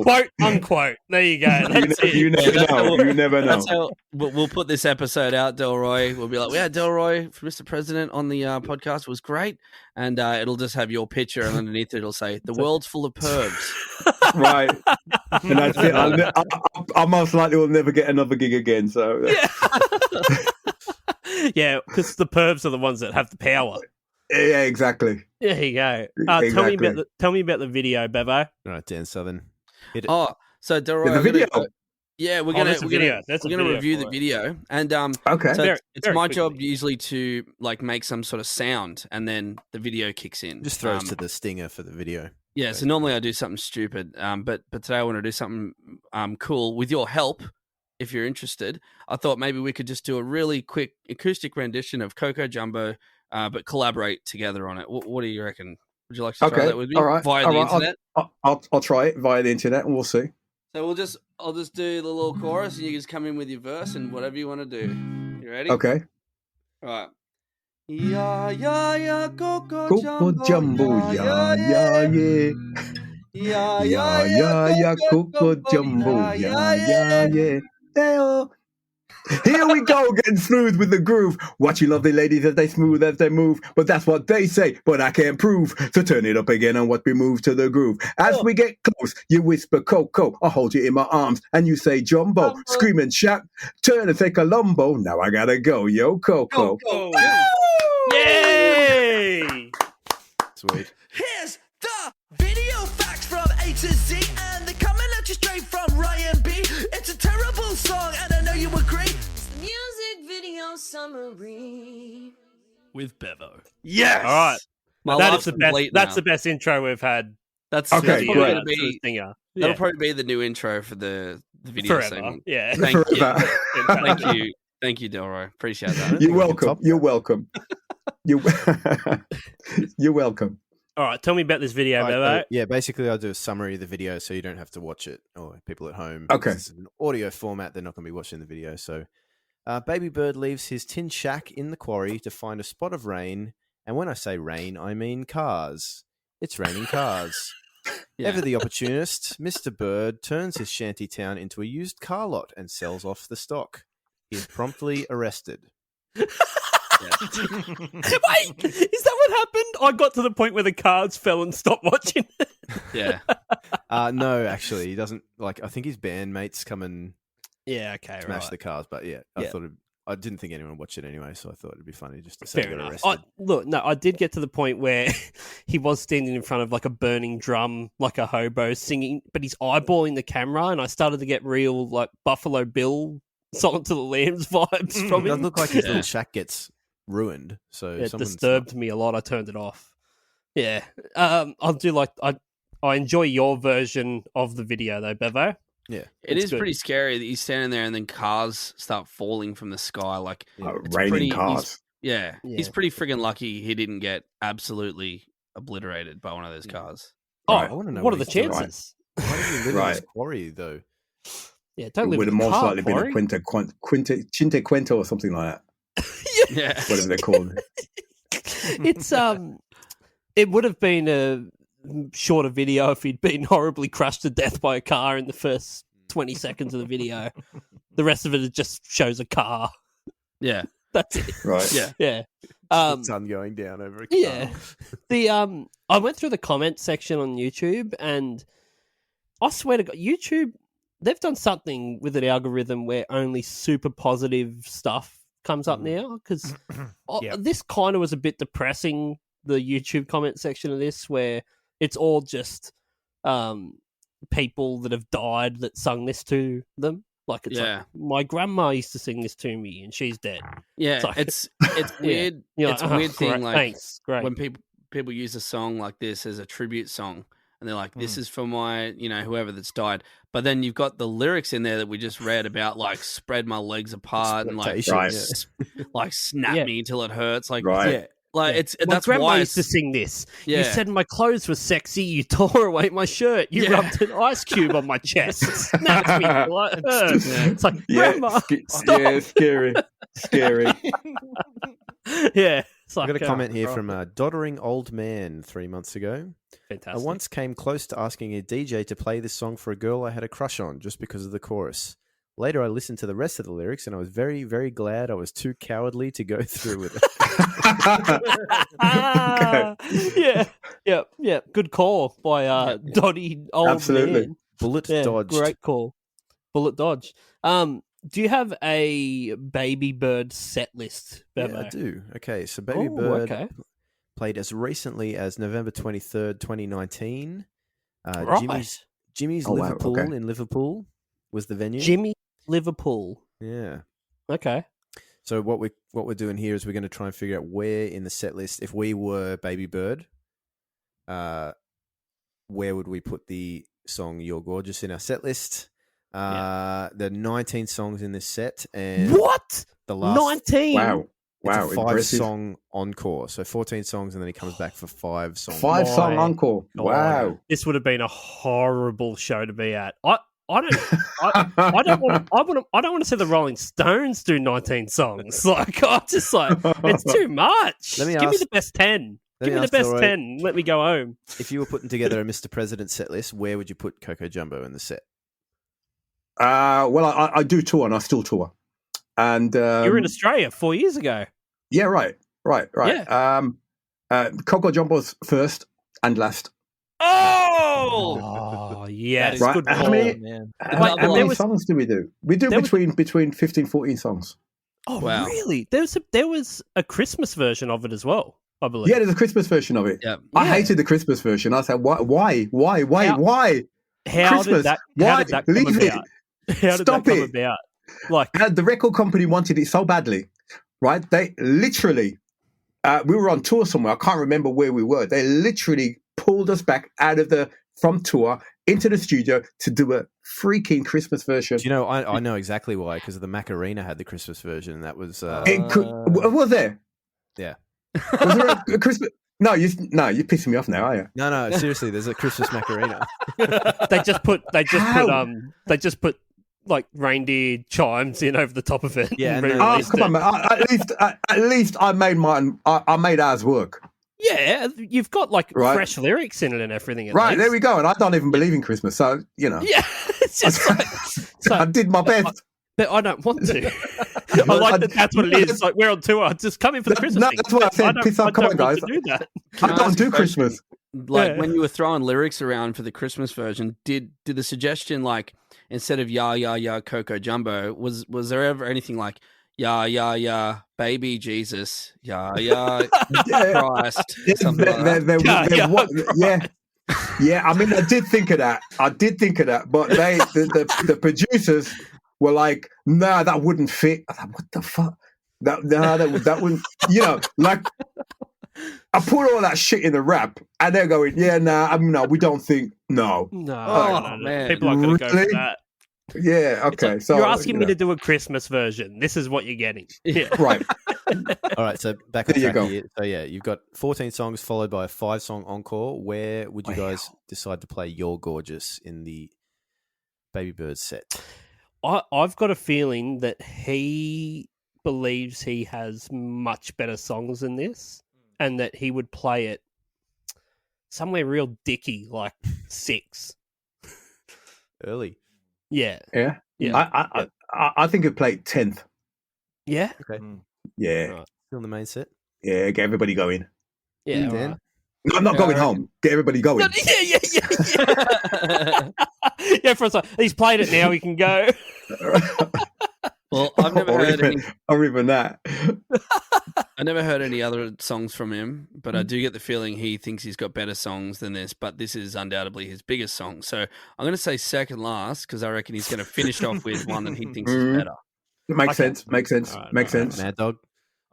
quote unquote. There you go. You never know. That's how we'll put this episode out, Delroy. We'll be like, yeah, Delroy, Mr. President, on the podcast was great, and it'll just have your picture, and underneath it'll say, "The world's full of pervs." Right, and that's it. I most likely will never get another gig again. So yeah, because the pervs are the ones that have the power. Yeah, exactly. There you go. Exactly. Tell me about the video, Bebo. All right, Dan Southern. So Delroy, the video. We're gonna review the video, and okay. So it's my job usually to like make some sort of sound, and then the video kicks in. Just throw us to the stinger for the video. Yeah. So normally I do something stupid, but today I want to do something cool with your help. If you're interested, I thought maybe we could just do a really quick acoustic rendition of Coco Jumbo. But collaborate together on it. What do you reckon? Would you like to try that with me? All right. Via the internet? I'll try it via the internet and we'll see. So I'll just do the little chorus and you just come in with your verse and whatever you want to do. You ready? Okay. All right. Yeah, yeah, yeah, Coco Jumbo, yeah, yeah, yeah. Yeah, yeah, yeah, yeah, Coco Jumbo, yeah, yeah, yeah. Hey-oh. Here we go, getting smooth with the groove. Watch you lovely ladies as they smooth as they move. But that's what they say, but I can't prove. So turn it up again and watch me move to the groove. As we get close, you whisper Coco. I hold you in my arms and you say Jumbo. Scream and shout, turn and say Columbo. Now I gotta go, yo Coco. Yay! Sweet. Here's the video facts from A to Z, and they're coming at you straight from Ryan B. It's a terrible song, and I know you agree. It's the music video summary with Bevo. Yes. All right. That's the best intro we've had. That's okay. Great. That'll probably be the new intro for the video forever. segment. Yeah. Thank you. Thank you, Delroy. Appreciate that. You're welcome. You're welcome. You're welcome. All right, tell me about this video, Bevo. Yeah, basically I'll do a summary of the video so you don't have to watch it, or people at home. Okay. It's an audio format, they're not going to be watching the video. So Babybird leaves his tin shack in the quarry to find a spot of rain, and when I say rain, I mean cars. It's raining cars. Yeah. Ever the opportunist, Mr. Bird turns his shanty town into a used car lot and sells off the stock. He is promptly arrested. Wait, is that what happened? I got to the point where the cards fell and stopped watching it. Yeah. No, actually, he doesn't. Like, I think his bandmates come and smash the cars. But yeah, I thought I didn't think anyone would watch it anyway, so I thought it'd be funny just to say Fair they're enough. arrested. I did get to the point where he was standing in front of like a burning drum, like a hobo singing, but he's eyeballing the camera, and I started to get real like Buffalo Bill, Silence of the Lambs vibes from It does him. look like his little shack gets ruined. So It someone's disturbed me a lot. I turned it off. Yeah, I'll do like I enjoy your version of the video though, Bevo. Yeah, it is good. pretty scary that he's standing there and then cars start falling from the sky. Like it's raining cars. He's pretty friggin' lucky he didn't get absolutely obliterated by one of those cars. Oh, I want to know what are the he's doing. chances? Why does he live in this quarry though? Yeah, don't live Would in have a most car, likely been a Corey. Quinte Quinto or something like that. Yeah, Whatever they're called. It's it would have been a shorter video if he'd been horribly crushed to death by a car in the first 20 seconds of the video. The rest of it just shows a car. Yeah, that's it. Right. Yeah. Sun going down over a car. Yeah. I went through the comment section on YouTube, and I swear to God, YouTube, they've done something with an algorithm where only super positive stuff comes up now. Because this kind of was a bit depressing. The YouTube comment section of this, where it's all just people that have died that sung this to them. Like it's like, my grandma used to sing this to me, and she's dead. Yeah, it's, like, it's weird. You're It's like, a weird thing. great, Like thanks, great. when people use a song like this as a tribute song, and they're like, "This is for my, whoever that's died." But then you've got the lyrics in there that we just read about, like spread my legs apart and like, like snap me till it hurts. Like, like it's my that's grandma why used to sing this. Yeah. You said my clothes were sexy. You tore away my shirt. You rubbed an ice cube on my chest. Snapped me till it hurt. It's like, Grandma, stop. Yeah, scary. Yeah. I've got a comment here from a doddering old man 3 months ago. Fantastic. I once came close to asking a DJ to play this song for a girl I had a crush on just because of the chorus. Later, I listened to the rest of the lyrics, and I was very, very glad I was too cowardly to go through with it. Yeah. Good call by Dotty Old Absolutely. Man. Bullet dodged. Great call. Bullet dodged. Do you have a Babybird set list, Bebo? Yeah, I do. Okay, so Babybird okay. played as recently as November 23rd, 2019. Jimmy's wow, Liverpool okay. in Liverpool was the venue. Jimmy Liverpool. Yeah. Okay. So what we're doing here is we're going to try and figure out where in the set list, if we were Babybird, where would we put the song "You're Gorgeous" in our set list? There are 19 songs in this set, and what? The last 19. Wow. It's Wow. a 5-song encore. So 14 songs, and then he comes back for 5 songs. 5-song encore. God. Wow. This would have been a horrible show to be at. I don't want to see the Rolling Stones do 19 songs. Like it's too much. Let me Give me ask- the best 10. let Give me me the ask best Delroy. 10. Let me go home. If you were putting together a Mr. President set list, where would you put Coco Jumbo in the set? Well, I do tour, and I still tour. And You were in Australia 4 years ago. yeah, right. Coco Jumbo's first and last. Oh, yes. Right. Good How call. many, man. how many songs do we do? We do there between 15, 14 songs. Oh, Wow. really? There was a Christmas version of it as well, I believe. Yeah, there's a Christmas version of it. Yeah. I hated the Christmas version. I said, why? How Christmas? did that Why? come Leave it. about? How did Stop that come it. about? Like, And the record company wanted it so badly, right? They literally, we were on tour somewhere. I can't remember where we were. They literally pulled us back from tour into the studio to do a freaking Christmas version. Do you know, I know exactly why, because the Macarena had the Christmas version, and that was... Was there? Yeah. Was there a Christmas... No, you're pissing me off now, are you? No, seriously, there's a Christmas Macarena. they just put like reindeer chimes in over the top of it. Yeah, and and then- re-released Come on, man. At least I made mine. I made ours work. Yeah, you've got like Right. fresh lyrics in it and everything. at Right, least. there we go. And I don't even believe in Christmas, so Yeah, it's just like, I did my best. but I don't want to. I like that. That's what it is. Like we're on tour. Just come in for the Christmas No, thing. that's what I said. Piss off. Come on, don't want guys. to do that. I don't do Christmas. Like Yeah. when you were throwing lyrics around for the Christmas version, did the suggestion like instead of ya ya ya Coco Jumbo was there ever anything like yeah, baby Jesus, yeah, Christ, Yeah, something like that. Yeah. I mean, I did think of that, but the producers were like, "Nah, that wouldn't fit." I thought, what the fuck? That wouldn't. Like I put all that shit in the rap, and they're going, "Yeah, nah, no, we don't think no." No, man. people aren't going to go for Really? that. Yeah, okay. Like, So you're asking me to do a Christmas version. This is what you're getting. Yeah. right. All right, so back on There you track go. here. So yeah, you've got 14 songs followed by a 5-song encore. Where would you guys decide to play You're Gorgeous in the Babybird set? I've got a feeling that he believes he has much better songs than this, and that he would play it somewhere real dicky, like 6. Early. Yeah. Yeah. Yeah. I think it played 10th. Yeah. Okay. Yeah. Right. Still in the main set. Yeah. Get everybody going. Yeah. Dan? Right. No, I'm not going home. Get everybody going. Yeah. Yeah, for a second. He's played it now, he can go. Well, I've never heard any. Or even that. I never heard any other songs from him, but I do get the feeling he thinks he's got better songs than this. But this is undoubtedly his biggest song, so I'm going to say second last because I reckon he's going to finish off with one that he thinks is better. Makes sense. Makes sense. Right, Makes sense. Mad Dog.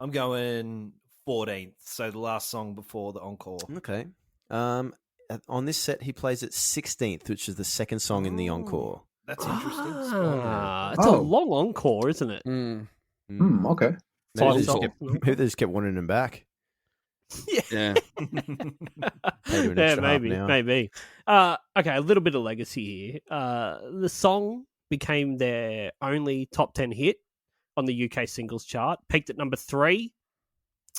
I'm going 14th, so the last song before the encore. Okay. On this set, he plays it 16th, which is the second song in the encore. That's interesting. It's a long encore, isn't it? Okay. Maybe they just kept wanting him back. Yeah. Maybe. Okay, a little bit of legacy here. The song became their only top 10 hit on the UK singles chart, peaked at number 3.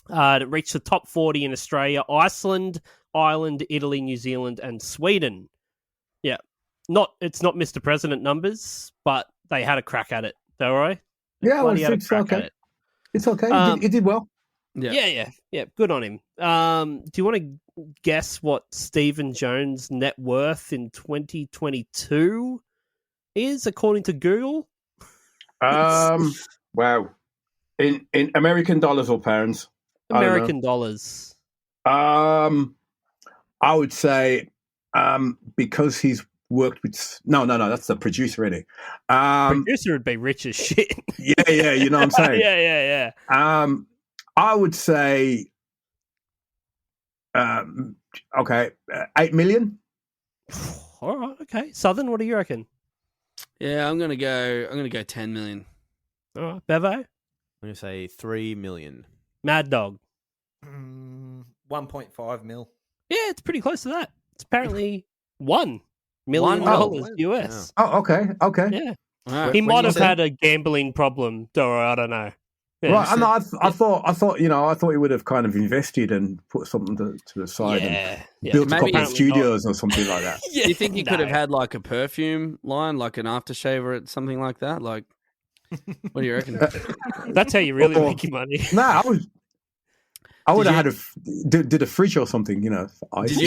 It reached the top 40 in Australia, Iceland, Ireland, Italy, New Zealand, and Sweden. Yeah. It's not Mr. President numbers, but they had a crack at it, Delroy. Yeah, it's okay. It's okay. He did well. Yeah. Good on him. Do you want to guess what Stephen Jones' net worth in 2022 is, according to Google? Wow. In American dollars or pounds? American dollars. I would say because he's worked with no, that's the producer, isn't it? Producer would be rich as shit. Yeah, you know what I'm saying? Yeah. I would say 8 million. All right, okay. Southern, what do you reckon? Yeah, I'm gonna go 10 million. All right, Bevo? I'm going to say 3 million. Mad Dog? 1.5 mil. Yeah, it's pretty close to that. It's apparently $1 million US. Oh, okay. Yeah. Wow. He might have had a gambling problem, Dora. I don't know. Yeah, right, I thought he would have kind of invested and put something to the side and built a couple of studios or something like that. Do you think he could have had like a perfume line, like an aftershave or something like that? Like, what do you reckon? That's how you really make your money. Nah, I would have had did a fridge or something, Did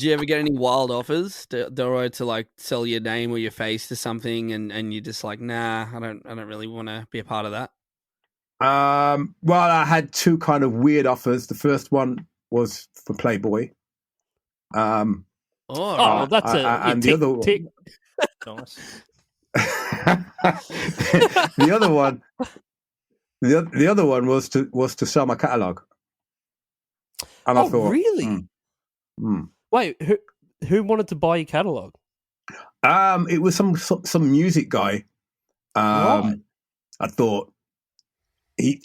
you ever get any wild offers, Delroy, to like sell your name or your face to something, and you're just like, nah, I don't really want to be a part of that? Well, I had 2 kind of weird offers. The first one was for Playboy. That's and the other tick. Nice. the other one was to sell my catalog. And I thought, really? Wait, who wanted to buy your catalog? It was some music guy. Right. I thought he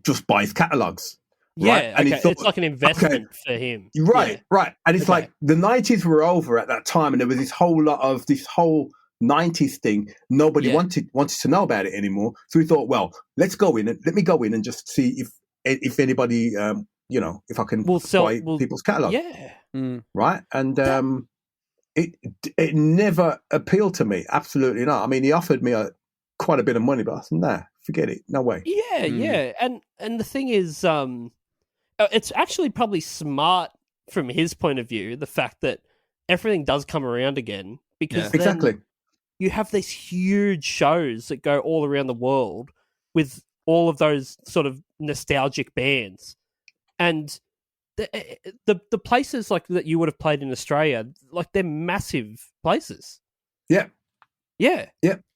just buys catalogs. Yeah, right? And okay. It's like an investment for him. Right. And it's like the 90s were over at that time, and there was this whole 90s thing. Nobody wanted to know about it anymore. So we thought, well, let me go in and just see if anybody, if I can buy people's catalog. Yeah. Right. And it never appealed to me. Absolutely not. I mean, he offered me quite a bit of money, but I said, nah, forget it. No way. Yeah. And the thing is, it's actually probably smart from his point of view, the fact that everything does come around again, because exactly. you have these huge shows that go all around the world with all of those sort of nostalgic bands, and the places like that you would have played in Australia, like they're massive places. Yeah,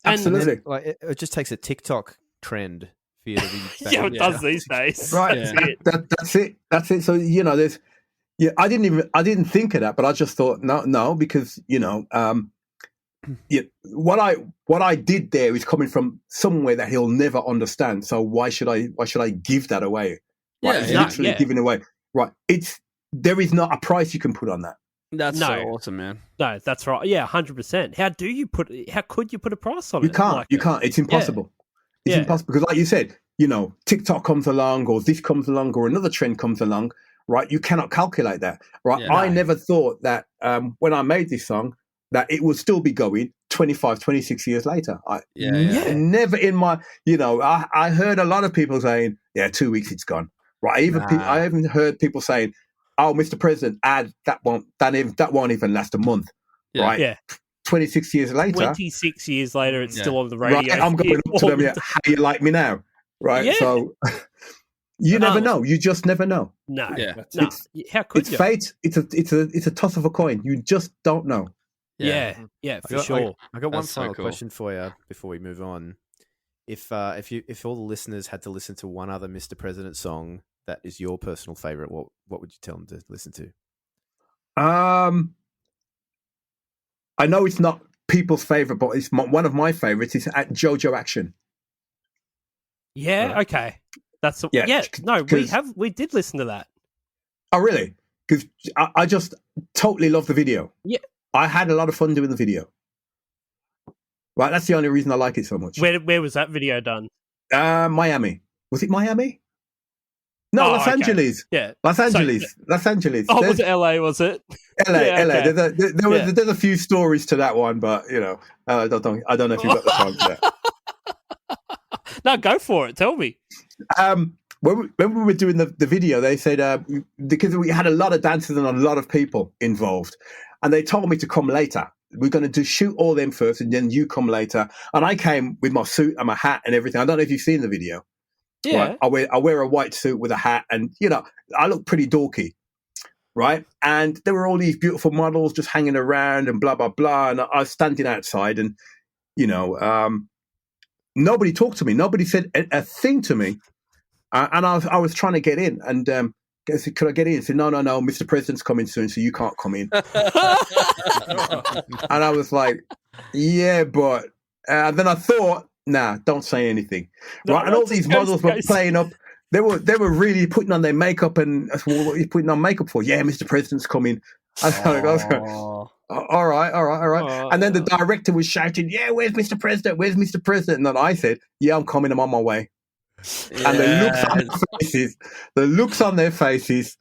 absolutely. And it just takes a TikTok trend for you to be. Yeah, it does these days. Right. That's it. So there's. Yeah, I didn't think of that, but I just thought no, because what I did there is coming from somewhere that he'll never understand. So why should I give that away? Right, it's literally giving away. Right, there is not a price you can put on that. That's so awesome, man. No, that's right. Yeah, 100%. How could you put a price on it? You can't. It's impossible. It's impossible because, like you said, TikTok comes along, or this comes along, or another trend comes along. Right, you cannot calculate that. Right, I never thought that when I made this song that it would still be going 25, 26 years later. Never in my, I heard a lot of people saying, 2 weeks it's gone. Right, I even heard people saying, "Oh, Mr. President, that won't even last a month." Yeah. Right, yeah. 26 years later. 26 years later, it's still on the radio. Right, I'm going up to them. How do you like me now? Right, so. You never know. You just never know. No. How could you? It's fate. It's a toss of a coin. You just don't know. Yeah, for sure. I got one final question for you before we move on. If all the listeners had to listen to one other Mr. President song that is your personal favorite, what would you tell them to listen to? I know it's not people's favorite, but it's one of my favorites. Is at JoJo Action. Yeah. Okay. That's we did listen to that. Oh, really? Because I just totally love the video. Yeah, I had a lot of fun doing the video. Right, that's the only reason I like it so much. Where was that video done? Miami. Was it Miami? No, Los Angeles. Yeah, Los Angeles. Oh, was it LA? Was it LA? LA. Okay. There's a few stories to that one, but I don't know if you've got the time for that. No, go for it. Tell me. When we were doing the video, they said because we had a lot of dancers and a lot of people involved, and they told me to come later. We're going to shoot all them first, and then you come later. And I came with my suit and my hat and everything. I don't know if you've seen the video. Yeah, right? I wear a white suit with a hat, and I look pretty dorky, right? And there were all these beautiful models just hanging around and blah blah blah. And I was standing outside, and nobody talked to me. Nobody said a thing to me. And I was trying to get in, and I said, "Could I get in?" He said, No, Mr. President's coming soon, so you can't come in. And I was like, "Yeah, but..." then I thought, "Nah, don't say anything." No, right? And all these models were playing up. They were really putting on their makeup, and I said, "Well, what are you putting on makeup for?" "Yeah, Mr. President's coming." I was like, all right. And then the director was shouting, "Yeah, where's Mr. President? Where's Mr. President?" And then I said, "Yeah, I'm coming. I'm on my way." Yes. And the looks on their faces,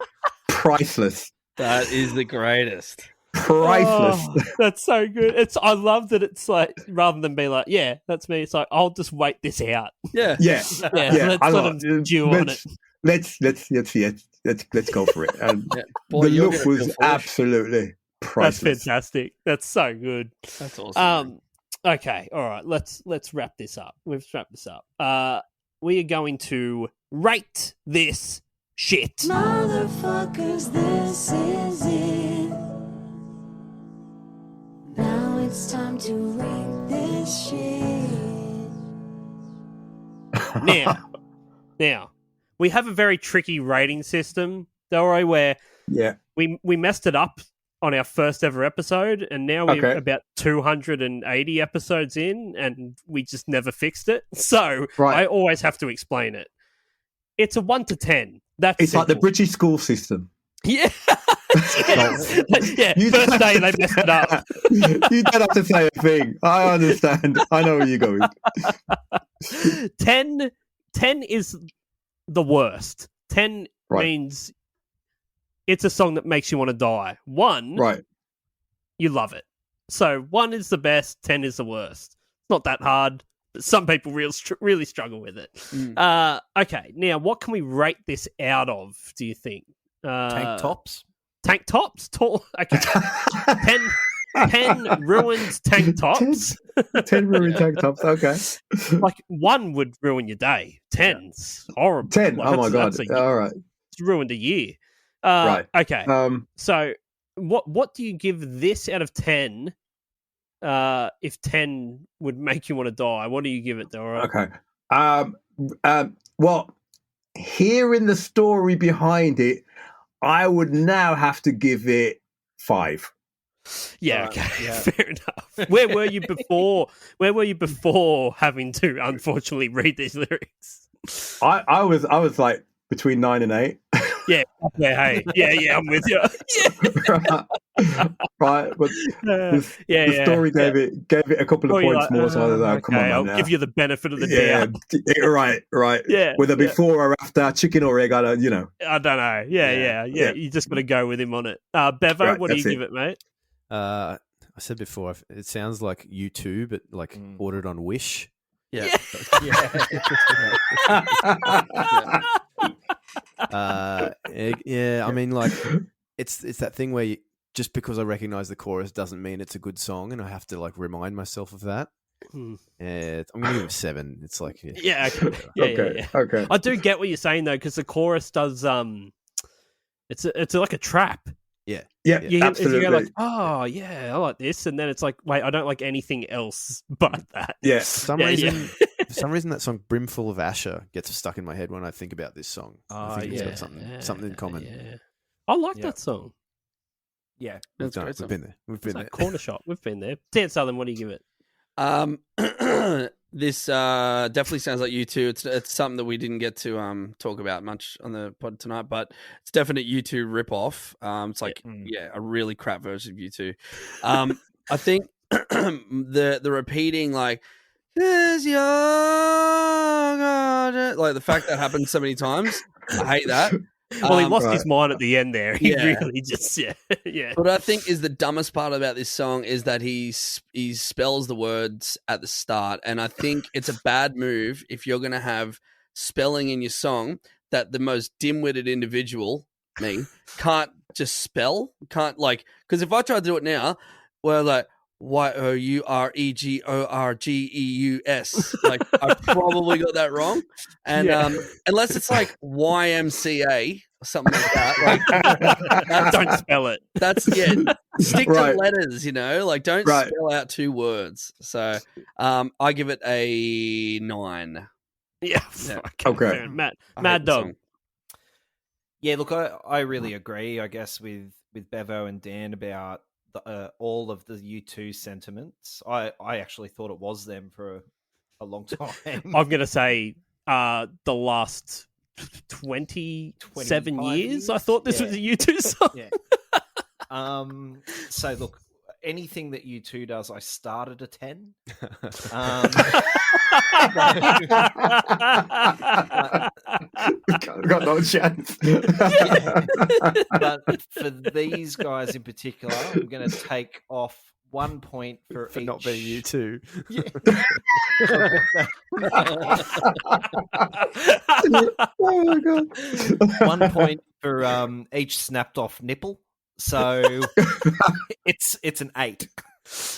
priceless. That is the greatest. Priceless. Oh, that's so good. I love that it's like, rather than be like, "Yeah, that's me," it's like, "I'll just wait this out." Yeah. Let's let them chew on it. Let's go for it. And the look was absolutely priceless. That's fantastic. That's so good. That's awesome. Okay, all right. Let's wrap this up. We've wrapped this up. We are going to rate this shit. Motherfuckers, this is it. Now it's time to rate this shit. Now, we have a very tricky rating system, Delroy, where we messed it up on our first ever episode, and now we're about 280 episodes in, and we just never fixed it. So I always have to explain it. It's a 1 to 10. It's like the British school system. Yeah. Yeah. First day they messed it up. You don't have to say a thing. I understand. I know where you're going. 10 is the worst. 10 means it's a song that makes you want to die. 1, you love it. So 1 is the best, 10 is the worst. It's not that hard, but some people really struggle with it. Okay, now what can we rate this out of, do you think? Tank tops? Tank tops? Tall. Okay. 10 ruined tank tops. 10 ruined tank tops. Okay. Like one would ruin your day. 10's horrible. 10. Like, Oh my god. All right. It's ruined a year. Right. Okay. So what do you give this out of 10? If 10 would make you want to die, what do you give it, Delroy? Okay. Well, hearing the story behind it, I would now have to give it 5. Yeah, okay. Yeah. Fair enough. Where were you before? Where were you before having to unfortunately read these lyrics? I was like between 9 and 8. Yeah, hey, yeah, I'm with you. Yeah. Right, but the story gave it a couple of points more. So I was like, come on, I'll give you the benefit of the doubt. Right. Yeah, whether before or after, chicken or egg, I don't know. Yeah. You just got to go with him on it. Bevo, what do you give it, mate? I said before, it sounds like U2, but like ordered on Wish. Yeah. I mean, like, it's that thing where just because I recognize the chorus doesn't mean it's a good song, and I have to like remind myself of that. I'm gonna give it 7. It's like okay. I do get what you're saying though, because the chorus does it's like a trap. Yeah, absolutely. You go like, oh yeah, I like this, and then it's like, wait, I don't like anything else but that. Yeah, for some reason, that song "Brimful of Asher" gets stuck in my head when I think about this song. I think it's got something in common. Yeah. I like that song. Yeah, we've been there. We've been there. Corner shop. We've been there. Dan Southern, what do you give it? This definitely sounds like U2. It's something that we didn't get to talk about much on the pod tonight, but it's definite U2 ripoff. It's like a really crap version of U2. I think the repeating like "Is your God," like the fact that happens so many times, I hate that. Well, he lost his mind at the end there. He really just, yeah. What I think is the dumbest part about this song is that he spells the words at the start. And I think it's a bad move if you're going to have spelling in your song that the most dim-witted individual, me, can't just spell. Because if I try to do it now, well, like, YOUREGORGEUS. Like, I probably got that wrong. And unless it's like YMCA or something like that. Like, don't spell it. That's, stick to letters, like don't spell out 2 words. So I give it a 9. Yeah. Okay. Mad Dog. Song. Yeah, look, I really agree, I guess, with Bevo and Dan about all of the U2 sentiments. I actually thought it was them for a long time. I'm going to say the last 27 years, I thought this was a U2 song. Yeah. So look, anything that U2 does, I start at a 10. Got no chance. But for these guys in particular, I'm going to take off 1 point for each. not being U2. Oh my god! 1 point for each snapped off nipple. So it's an 8.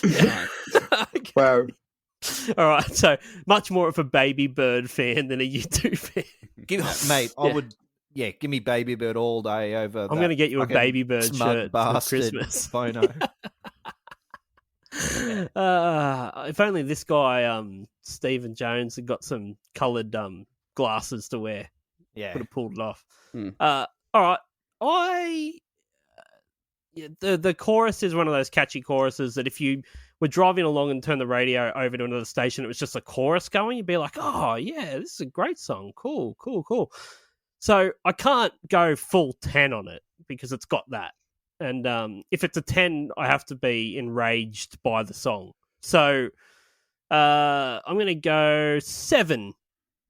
Yeah. Wow. All right, so much more of a Babybird fan than a U2 fan. Mate, I would, give me Babybird all day over. I'm going to get you a Babybird shirt for Christmas. Bono. If only this guy, Stephen Jones, had got some coloured glasses to wear. Yeah, could have pulled it off. All right, the chorus is one of those catchy choruses that if you were driving along and turned the radio over to another station, it was just a chorus going, you'd be like, oh, yeah, this is a great song. Cool. So I can't go full 10 on it because it's got that. And if it's a 10, I have to be enraged by the song. So I'm going to go 7.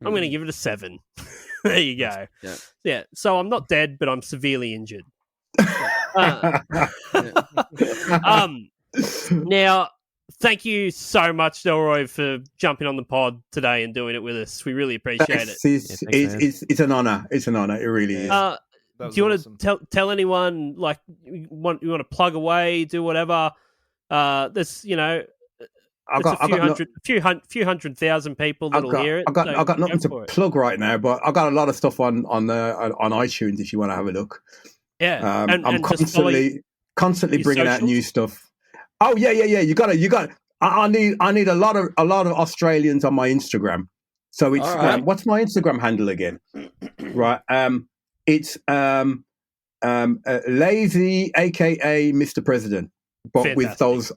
I'm going to give it a 7. There you go. Yeah. So I'm not dead, but I'm severely injured. Now, thank you so much, Delroy, for jumping on the pod today and doing it with us. We really appreciate it. It's an honor. It's an honor. It really is. Do you want to tell anyone, like, you want to plug away, do whatever? There's I got few hundred thousand people that'll hear it. I got nothing to plug right now, but I got a lot of stuff on iTunes if you want to have a look. Yeah, I'm constantly bringing out new stuff. Oh yeah. You got. I need a lot of Australians on my Instagram. So it's what's my Instagram handle again? Right. It's LayZee, aka Mr. President, but Fantastic. with those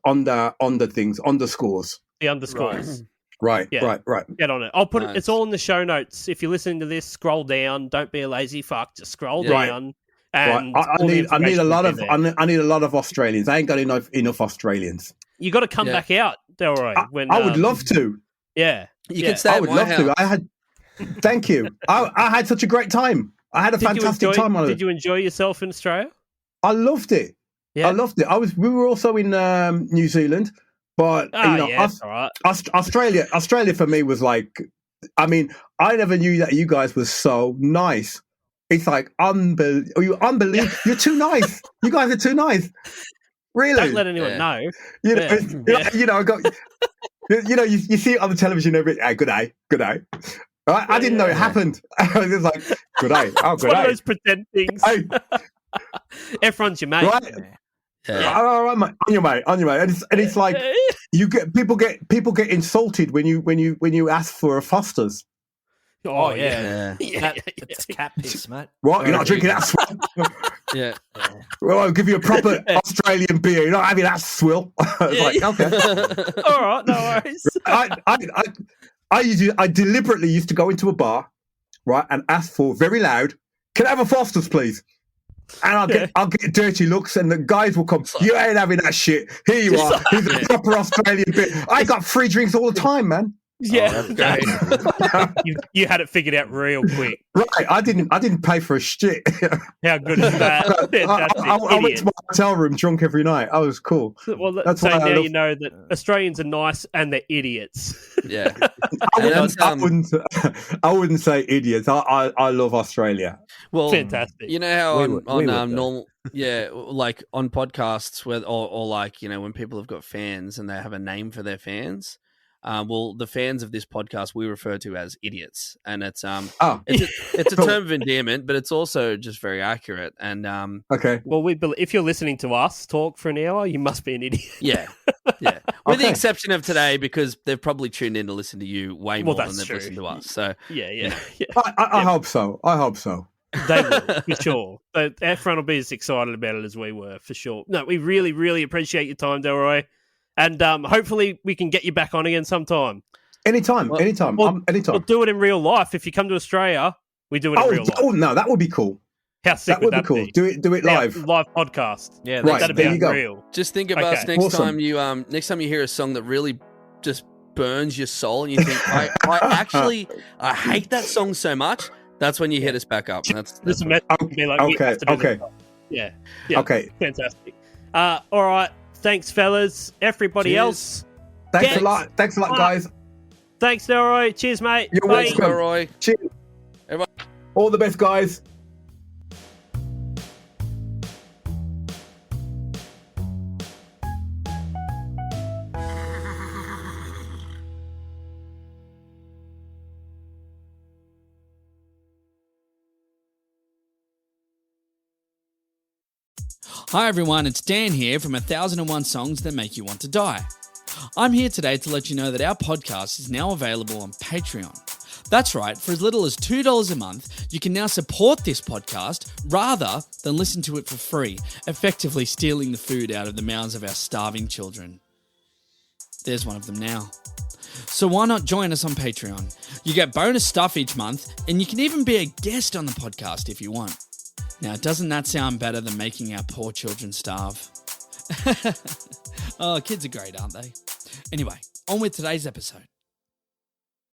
underscores. The underscores. Right. Get on it. I'll put it. It's all in the show notes. If you're listening to this, scroll down. Don't be a lazy fuck. Just scroll down. And I need a lot of Australians. I ain't got enough Australians. You got to come back out, Delroy. I would love to. Yeah, you can stay. I would love to. Thank you. I had such a great time. I had a fantastic time on it. Did you enjoy yourself in Australia? I loved it. Yeah. I loved it. We were also in New Zealand, but Australia for me was like. I mean, I never knew that you guys were so nice. It's like unbelievable. You're too nice. You guys are too nice. Really? Don't let anyone know. You see it on the television every day. Good day. I didn't know it happened. I was like, good day. Oh, good day. One of those pretend things. Hey. Everyone's your mate. Right? Yeah. All right, mate. On your mate. And it's like people get insulted when you ask for a Foster's. Oh yeah. It's cat piss, mate. What? You're not drinking that swill? Yeah. Well, I'll give you a proper Australian beer. You're not having that swill. Like, okay. All right, no worries. I deliberately used to go into a bar, right, and ask for very loud, "Can I have a Foster's, please?" And I'll get dirty looks, and the guys will come. You ain't having that shit. Here you are. Here's a proper Australian beer. I got free drinks all the time, man. Yeah, you had it figured out real quick. Right, I didn't pay for a shit. How good is that? I went to my hotel room drunk every night. I was cool. Well, that's so now you know that Australians are nice and they're idiots. Yeah, I wouldn't say idiots. I love Australia. Well, fantastic. You know how on normal, like on podcasts where or like when people have got fans and they have a name for their fans. Well, the fans of this podcast we refer to as idiots, and it's a term of endearment, but it's also just very accurate. And okay, well, if you're listening to us talk for an hour, you must be an idiot. Yeah. With the exception of today, because they've probably tuned in to listen to you way more than they've listened to us. So yeah. I hope so. They will, for sure. So our front will be as excited about it as we were, for sure. No, we really, really appreciate your time, Delroy. And hopefully we can get you back on again sometime. Anytime. Anytime. We'll do it in real life. If you come to Australia, we do it in real life. Oh, no, that would be cool. How sick would that be cool? Do it live. Live podcast. Yeah, right, that'd there be you go. Real. Just think of us next time you hear a song that really just burns your soul and you think, I hate that song so much. That's when you hit us back up. That's be like, okay. Yeah. Okay. Fantastic. All right. Thanks, fellas. Everybody else. Thanks a lot, guys. Thanks, Delroy. Cheers, mate. You're welcome, Delroy. Cheers. Everybody. All the best, guys. Hi everyone, it's Dan here from 1001 Songs That Make You Want to Die. I'm here today to let you know that our podcast is now available on Patreon. That's right, for as little as $2 a month, you can now support this podcast rather than listen to it for free, effectively stealing the food out of the mouths of our starving children. There's one of them now. So why not join us on Patreon? You get bonus stuff each month, and you can even be a guest on the podcast if you want. Now, doesn't that sound better than making our poor children starve? Oh, kids are great, aren't they? Anyway, on with today's episode.